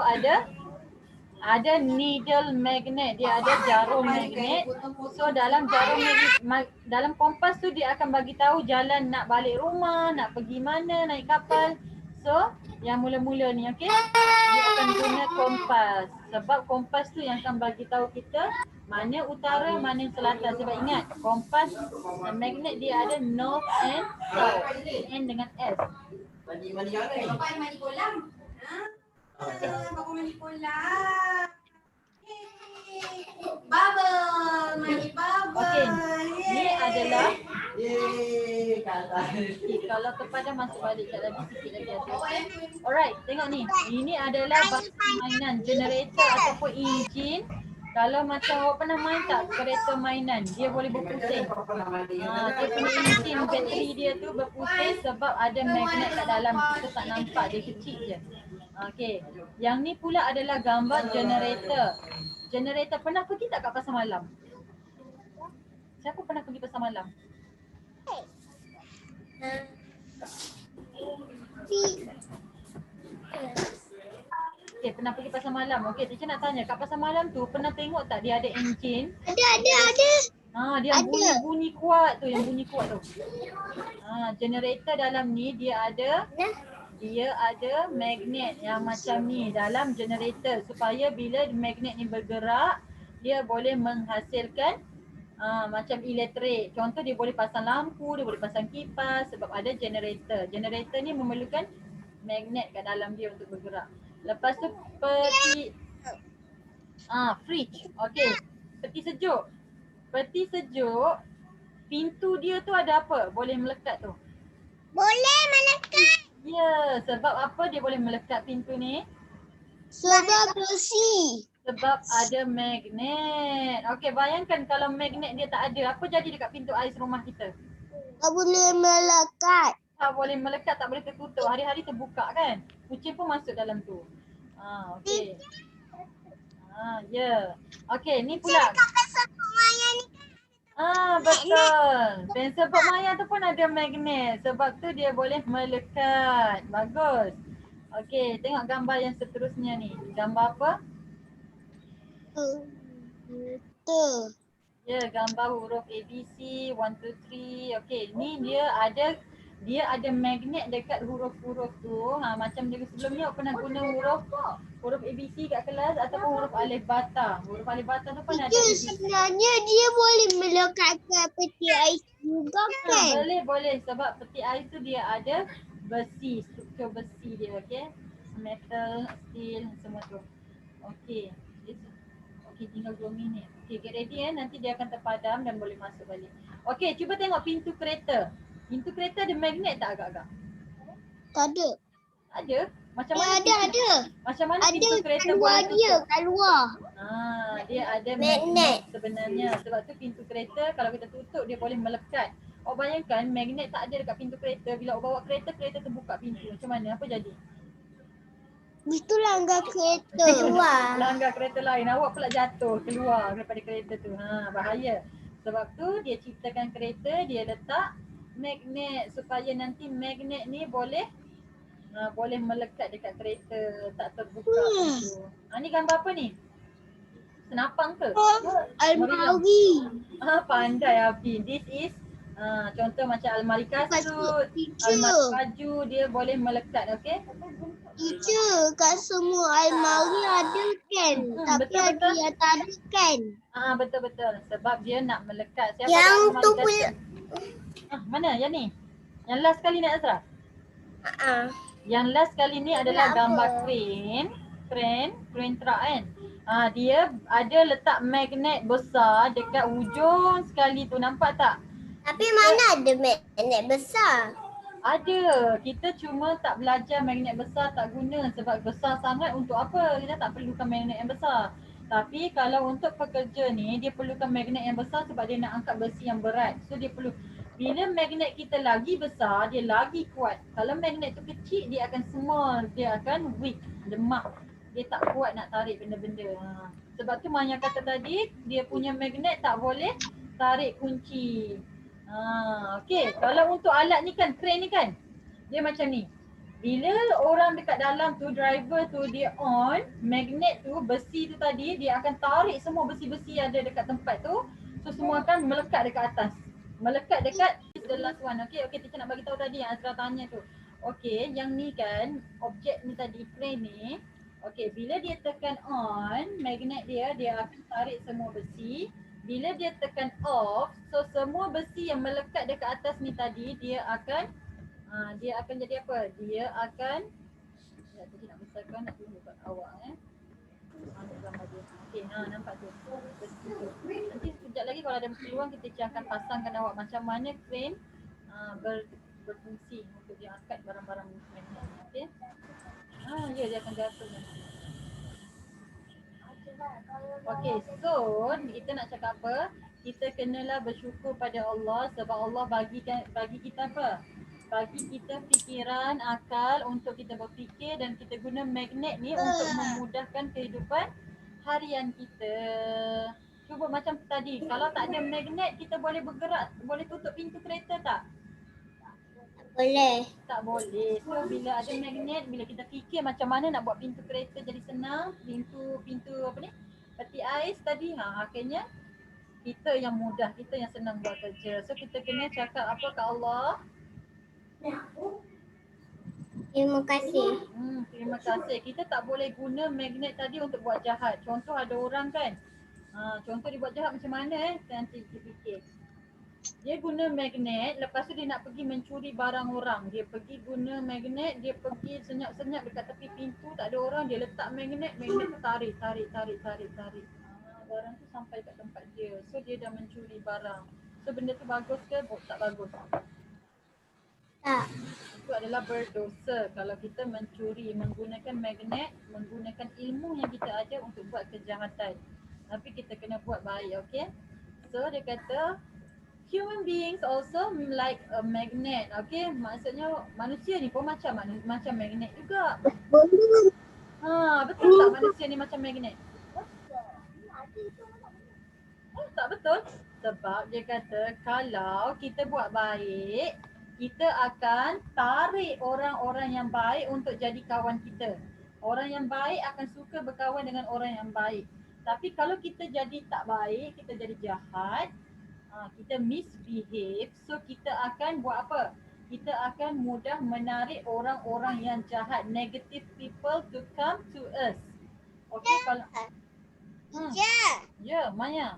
ada needle magnet, dia ada jarum magnet. So dalam jarum magnet, dalam kompas tu dia akan bagi tahu jalan nak balik rumah, nak pergi mana, naik kapal. So yang mula-mula ni okey, dia akan guna kompas. Sebab kompas tu yang akan bagi tahu kita mana utara, mana selatan. Sebab ingat kompas magnet dia ada north and south. N dengan S. Bapak ni mandi kolam. Bapak mandi kolam. Bubble. Mandi bubble. Okey, ni adalah Kata. kalau kepada masuk balik kat lagi sikit lagi ada. Alright, tengok ni. Ini adalah bahan mainan generator ataupun enjin. Kalau macam awak pernah main tak kereta mainan, dia boleh berpusing. Dia punya enjin, bateri dia tu berpusing sebab ada magnet kat dalam. Kita tak nampak, dia kecil je. Okey, yang ni pula adalah gambar generator. Generator, pernah pergi tak kat pasar malam? Siapa pernah pergi pasar malam? Okey, pernah pergi pasar malam. Okey, teacher nak tanya, kat pasar malam tu pernah tengok tak dia ada enjin? Ada. Dia Ada. bunyi kuat tu, yang bunyi kuat tu. Generator dalam ni dia ada magnet yang macam ni dalam generator supaya bila magnet ni bergerak dia boleh menghasilkan macam elektrik. Contoh dia boleh pasang lampu, dia boleh pasang kipas sebab ada generator. Generator ni memerlukan magnet kat dalam dia untuk bergerak. Lepas tu fridge. Okey, peti sejuk. Peti sejuk, pintu dia tu ada apa? Boleh melekat tu. Boleh melekat. Ya, sebab apa dia boleh melekat pintu ni? Sebab besi. Sebab ada magnet. Okey, bayangkan kalau magnet dia tak ada, apa jadi dekat pintu ais rumah kita? Tak boleh melekat. Tak boleh melekat, tak boleh tertutup. Hari-hari terbuka kan? Kucing pun masuk dalam tu. Okey. Ya. Okey, ni pula. Betul. Pensel Bob Maya tu pun ada magnet. Sebab tu dia boleh melekat. Bagus. Okey, tengok gambar yang seterusnya ni. Gambar apa? Ya, gambar huruf ABC 1, 2, 3. Okey, ni dia ada dia ada magnet dekat huruf-huruf tu. Macam dia sebelum ni awak pernah guna huruf ABC kat kelas ataupun huruf alif bata. Huruf alif bata tu pun ada Teacher, ABC. sebenarnya dia boleh melekatkan peti ais juga kan? Boleh sebab peti ais tu dia ada besi, struktur besi dia, okey. Metal, steel semua tu. Okey. Okey, tinggal 2 minit. Okey, get ready nanti dia akan terpadam dan boleh masuk balik. Okey, cuba tengok pintu kereta. Pintu kereta ada magnet tak agak-agak? Tak ada. Ada? Macam Ya, mana ada, pintu, ada. Macam mana Ada pintu kat kereta luar boleh dia, tutup? kat luar. Dia ada Magnet. magnet sebenarnya. Sebab tu pintu kereta kalau kita tutup dia boleh melekat. Awak bayangkan magnet tak ada dekat pintu kereta. Bila awak bawa kereta, kereta terbuka pintu. Macam mana? Apa jadi? Itu langgar kereta. Keluar. Langgar kereta lain. Awak pula jatuh keluar daripada kereta tu. Bahaya. Sebab tu dia ciptakan kereta, dia letak magnet supaya nanti magnet ni boleh boleh melekat dekat kereta, tak terbuka pintu. Ni gambar apa ni? Senapang ke? Almari. Pandai Afi. This is contoh macam almari kasut, almari baju, dia boleh melekat, okey? Teacher, kat semua almari ada kan? Tapi betul, ada yang tak ada kan? Betul-betul. Sebab dia nak melekat. Siapa Yang ada almari tu kasut? punya. Mana? Yang ni? Yang last kali ni Azra? Yang last kali ni adalah gambar crane truck kan. Dia ada letak magnet besar dekat hujung sekali tu, nampak tak? Tapi mana ada magnet besar? Ada. Kita cuma tak belajar magnet besar, tak guna sebab besar sangat untuk apa? Kita tak perlukan magnet yang besar. Tapi kalau untuk pekerja ni, dia perlukan magnet yang besar sebab dia nak angkat besi yang berat. So dia perlu. Bila magnet kita lagi besar, dia lagi kuat. Kalau magnet tu kecil, dia akan small, dia akan weak, lemah. Dia tak kuat nak tarik benda-benda. Sebab tu Maya kata tadi, dia punya magnet tak boleh tarik kunci. Okey. Kalau untuk alat ni kan, crane ni kan, dia macam ni. Bila orang dekat dalam tu, driver tu dia on, magnet tu, besi tu tadi, dia akan tarik semua besi-besi yang ada dekat tempat tu. So semua akan melekat dekat atas. Melekat dekat the last one. Okey, kita nak bagi tahu tadi yang Azra tanya tu. Okey, yang ni kan, objek ni tadi, crane ni. Okey, bila dia tekan on, magnet dia akan tarik semua besi. Bila dia tekan off, so semua besi yang melekat dekat atas ni tadi, dia akan jadi apa? Dia akan tadi nak besarkan, nak tunjukkan awak gambar dia. Okey, nampak tu. Besi tu. Nanti sekejap lagi kalau ada peluang kita akan pasangkan awak macam mana crane berfungsi untuk dia angkat barang-barang magnet ni. Okey. Dia akan jatuh nanti. Okay, so kita nak cakap apa? Kita kenalah bersyukur pada Allah sebab Allah bagi kita apa? Bagi kita fikiran, akal untuk kita berfikir dan kita guna magnet ni untuk memudahkan kehidupan harian kita. Cuba macam tadi, kalau tak ada magnet kita boleh bergerak, boleh tutup pintu kereta tak? Boleh. Tak boleh. So bila ada magnet, bila kita fikir macam mana nak buat pintu kereta jadi senang, pintu apa ni? Peti ais tadi, akhirnya kita yang mudah, kita yang senang buat kerja. So kita kena cakap apa ke Allah? Terima kasih. Terima kasih. Kita tak boleh guna magnet tadi untuk buat jahat. Contoh ada orang kan, contoh dia buat jahat macam mana nanti kita fikir. Dia guna magnet, lepas tu dia nak pergi mencuri barang orang. Dia pergi guna magnet, dia pergi senyap-senyap dekat tepi pintu, tak ada orang, dia letak magnet tu tarik. Barang tu sampai kat tempat dia. So dia dah mencuri barang. So benda tu bagus ke? Tak bagus. Tak. Itu adalah berdosa kalau kita mencuri, menggunakan magnet, menggunakan ilmu yang kita ada untuk buat kejahatan. Tapi kita kena buat baik, okay? So dia kata, human beings also like a magnet, okay? Maksudnya manusia ni pun macam magnet juga. Betul tak manusia ni macam magnet? Tak betul. Sebab dia kata kalau kita buat baik, kita akan tarik orang-orang yang baik untuk jadi kawan kita. Orang yang baik akan suka berkawan dengan orang yang baik. Tapi kalau kita jadi tak baik, kita jadi jahat, kita misbehave, so kita akan buat apa? kita akan mudah menarik orang-orang yang jahat, negative people to come to us. Okey, kalau Teacher, ya, Maya.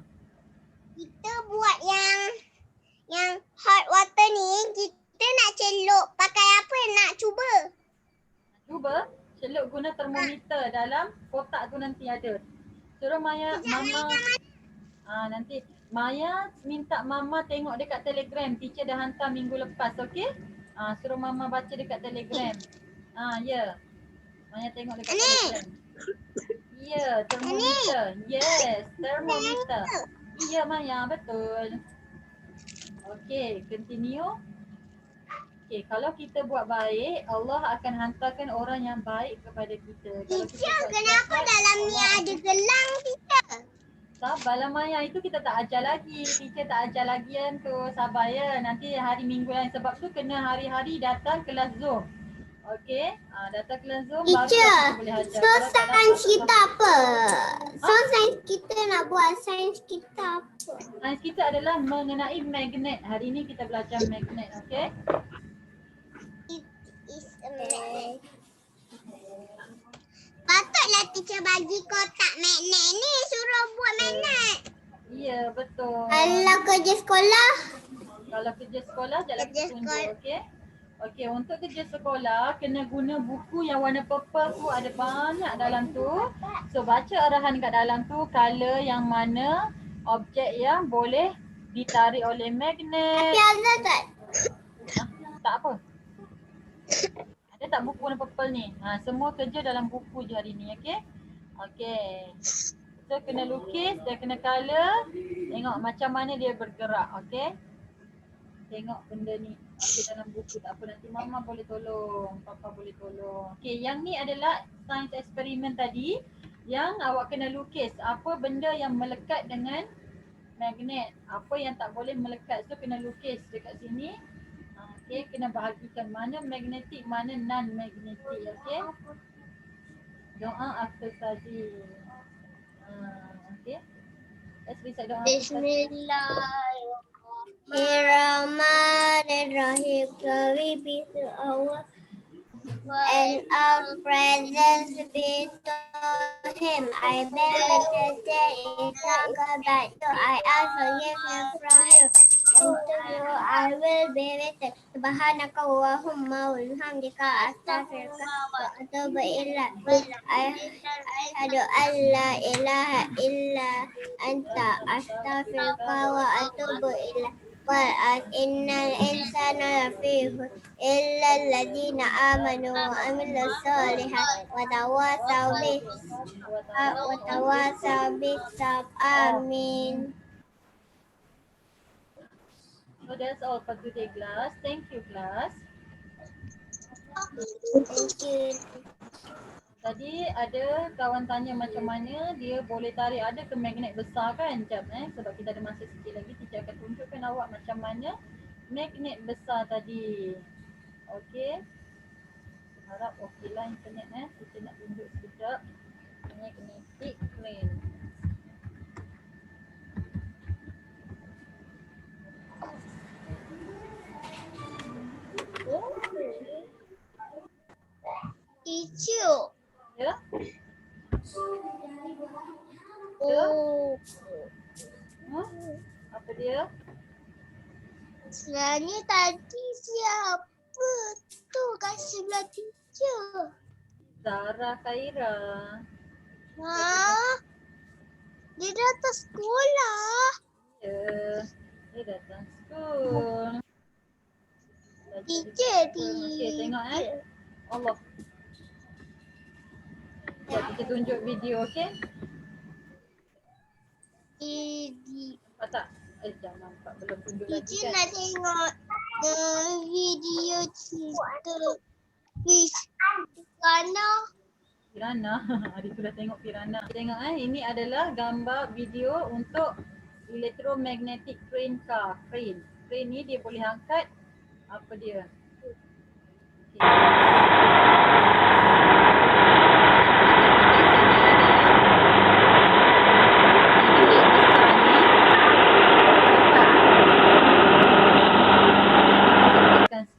kita buat yang hot water ni, kita nak celup pakai apa? Nak cuba. Cuba celup guna termometer dalam kotak tu nanti ada. Suruh Maya, Mama. Nanti Maya minta Mama tengok dekat Telegram. Teacher dah hantar minggu lepas, okey? Suruh Mama baca dekat Telegram. Ya. Maya tengok dekat Telegram. Ya, termometer. Yes, termometer. Ya Maya, betul. Okey, continue. Okey, kalau kita buat baik, Allah akan hantarkan orang yang baik kepada kita. Kalau kita Teacher, buat kenapa jahat, dalam ni Allah ada gelang, teacher? Sabarlah Maya, itu kita tak ajar lagi. Teacher tak ajar lagi yang tu. Sabar ya. Nanti hari minggu lain. Sebab tu kena hari-hari datang kelas Zoom. Okey? Datang kelas Zoom baru Teacher, kita boleh ajar. so Kalau tak sains dapat, kita apa? So sains kita nak buat sains kita apa? sains kita adalah mengenai magnet. Hari ni kita belajar magnet. Okey? Is a magnet. Patutlah teacher bagi kotak magnet ni, suruh buat magnet. Ya, betul. Kalau kerja sekolah, Kalau kerja sekolah, jangan Kerja tunjuk. sekolah. Okey? Okey, untuk kerja sekolah, kena guna buku yang warna purple tu. Ada banyak dalam tu. So, baca arahan kat dalam tu. Color yang mana, objek yang boleh ditarik oleh magnet. tapi ada tak? Tak apa. Ada tak buku warna purple ni? Semua kerja dalam buku je hari ni, okey? Okey. So, kena lukis, dia kena color. Tengok macam mana dia bergerak, okey? Tengok benda ni. Okey, dalam buku tak apa, nanti Mama boleh tolong, Papa boleh tolong. Okey, yang ni adalah sains eksperimen tadi yang awak kena lukis apa benda yang melekat dengan magnet, apa yang tak boleh melekat. So kena lukis dekat sini. Okey, kena bahagikan mana magnetik, mana non magnetik, okey? Doa after study. Okey. Let's recite doa after study. Bismillahirrahmanirrahim. Glory be to Allah and our presence be to him. I bear witness there is none God but you. I ask forgiveness from you, and to you I will be written. Subhanaka Allahumma wa bihamdika astaghfiruka wa atubu ilaik. Asyhadu an la ilaha illa anta astaghfiruka wa atubu ilaik. Innal insana lafi khusr illa alladhina amanu wa amilus solihat wa tawasaw bis sabr. Amin. So that's all for today class. Thank you class. Thank you. Tadi ada kawan tanya macam mana dia boleh tarik, ada ke magnet besar kan? Sekejap sebab kita ada masa sikit lagi, teacher akan tunjukkan awak macam mana magnet besar tadi. Okey. Harap okey lah internet Kita nak tunjuk sekejap magnetic crane. Teacher. Ya? Oh. Apa dia? Sebenarnya tadi siapa tu kat sebelah teacher? Zara Khaira. Dia datang sekolah. Ya. Dia datang school. Teacher, Okey, tengok Allah. Kita tunjuk video, okey? Nampak tak? Jangan nampak, belum tunjuk lagi Teacher kan? nak tengok video cerita Pirana. Adik sudah tengok Pirana. Tengok ini adalah gambar video untuk electromagnetic crane car. Crane ni dia boleh angkat apa dia?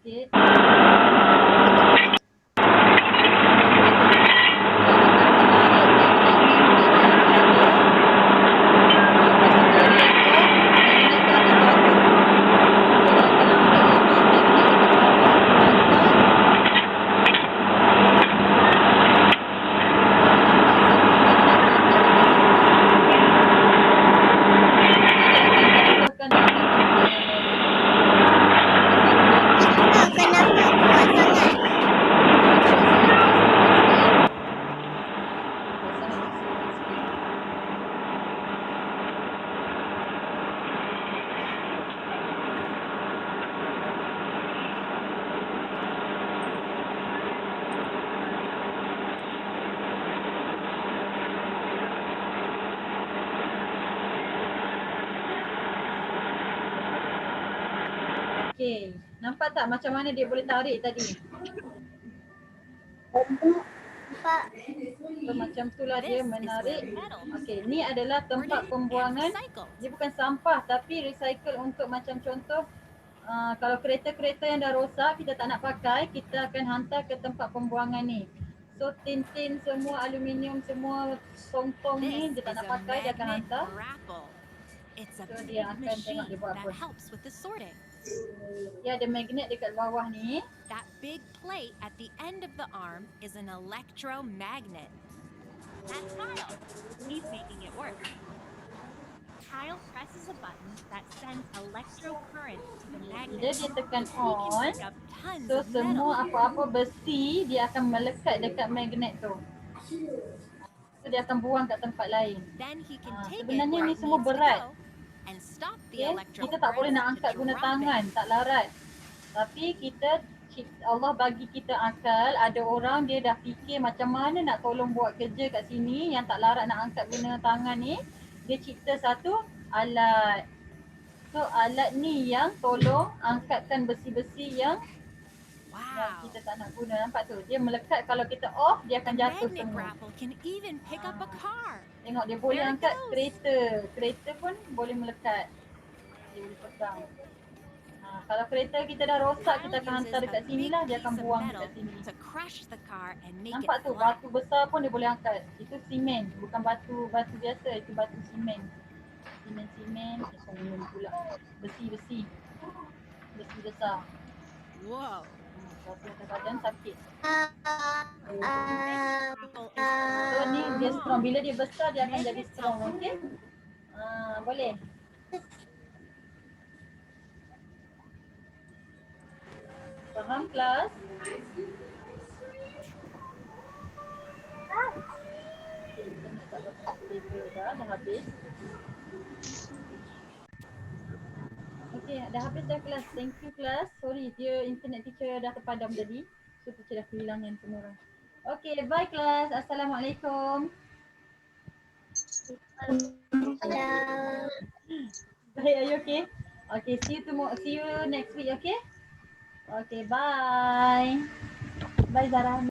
Sikit. Okey. Nampak tak macam mana dia boleh tarik tadi? Nampak. So macam itulah dia This is menarik. where metals Okey, ni adalah were tempat and pembuangan. recycled. Dia bukan sampah tapi recycle untuk macam contoh kalau kereta-kereta yang dah rosak kita tak nak pakai, kita akan hantar ke tempat pembuangan ni. So tin-tin semua, aluminium semua, tong-tong ni This dia tak is nak a pakai, dia akan magnet hantar. grapple. It's a So big dia akan tengok machine dia buat that apa. helps with the sorting. Dia ada magnet dekat bawah ni. That big plate at the end of the arm is an electromagnet. That's Kyle. He's making it work. Kyle presses a button that sends electrocurrent to the Bila magnet. dia tekan He can on, pick up tons so of semua metal. apa-apa besi dia akan melekat dekat magnet tu. So dia akan buang kat tempat lain. Then he can take it Sebenarnya where ni it semua needs to berat. go and stop the Okay? Kita tak boleh nak electrocurrent angkat to guna drop tangan, it. tak larat. Tapi Allah bagi kita akal, ada orang dia dah fikir macam mana nak tolong buat kerja kat sini yang tak larat nak angkat guna tangan ni. Dia cipta satu alat. So alat ni yang tolong angkatkan besi-besi yang Wow. kita tak nak guna. Nampak tu? Dia melekat, kalau kita off dia The akan jatuh magnet semua. grapple can even pick up a car. Tengok dia boleh There it angkat goes. kereta. Kereta pun boleh melekat. Dia boleh pegang. Kalau kereta kita dah rosak, kita Kyle akan hantar uses dekat a sini big lah. Dia piece akan of buang metal dekat sini. to crush the car and make Nampak it tu? fly. Batu besar pun dia boleh angkat. Itu simen. Bukan batu biasa. Itu batu simen. Simen. Simen pula. Besi. Besi besar. Whoa. Kalau atas badan sakit. Grapple is So ni dia strong. Bila dia besar dia akan jadi strong. Okay? Boleh. Faham kelas? Okay, kita nak tak dapat paper dah habis. Okay, dah habis dah kelas. Thank you kelas. Sorry, dia internet teacher dah terpadam tadi. So teacher dah kehilangan semua orang. Okay, bye kelas. Assalamualaikum. Bye, are you okay? Okay, see you next week, okay? Okay, bye. Bye Zara.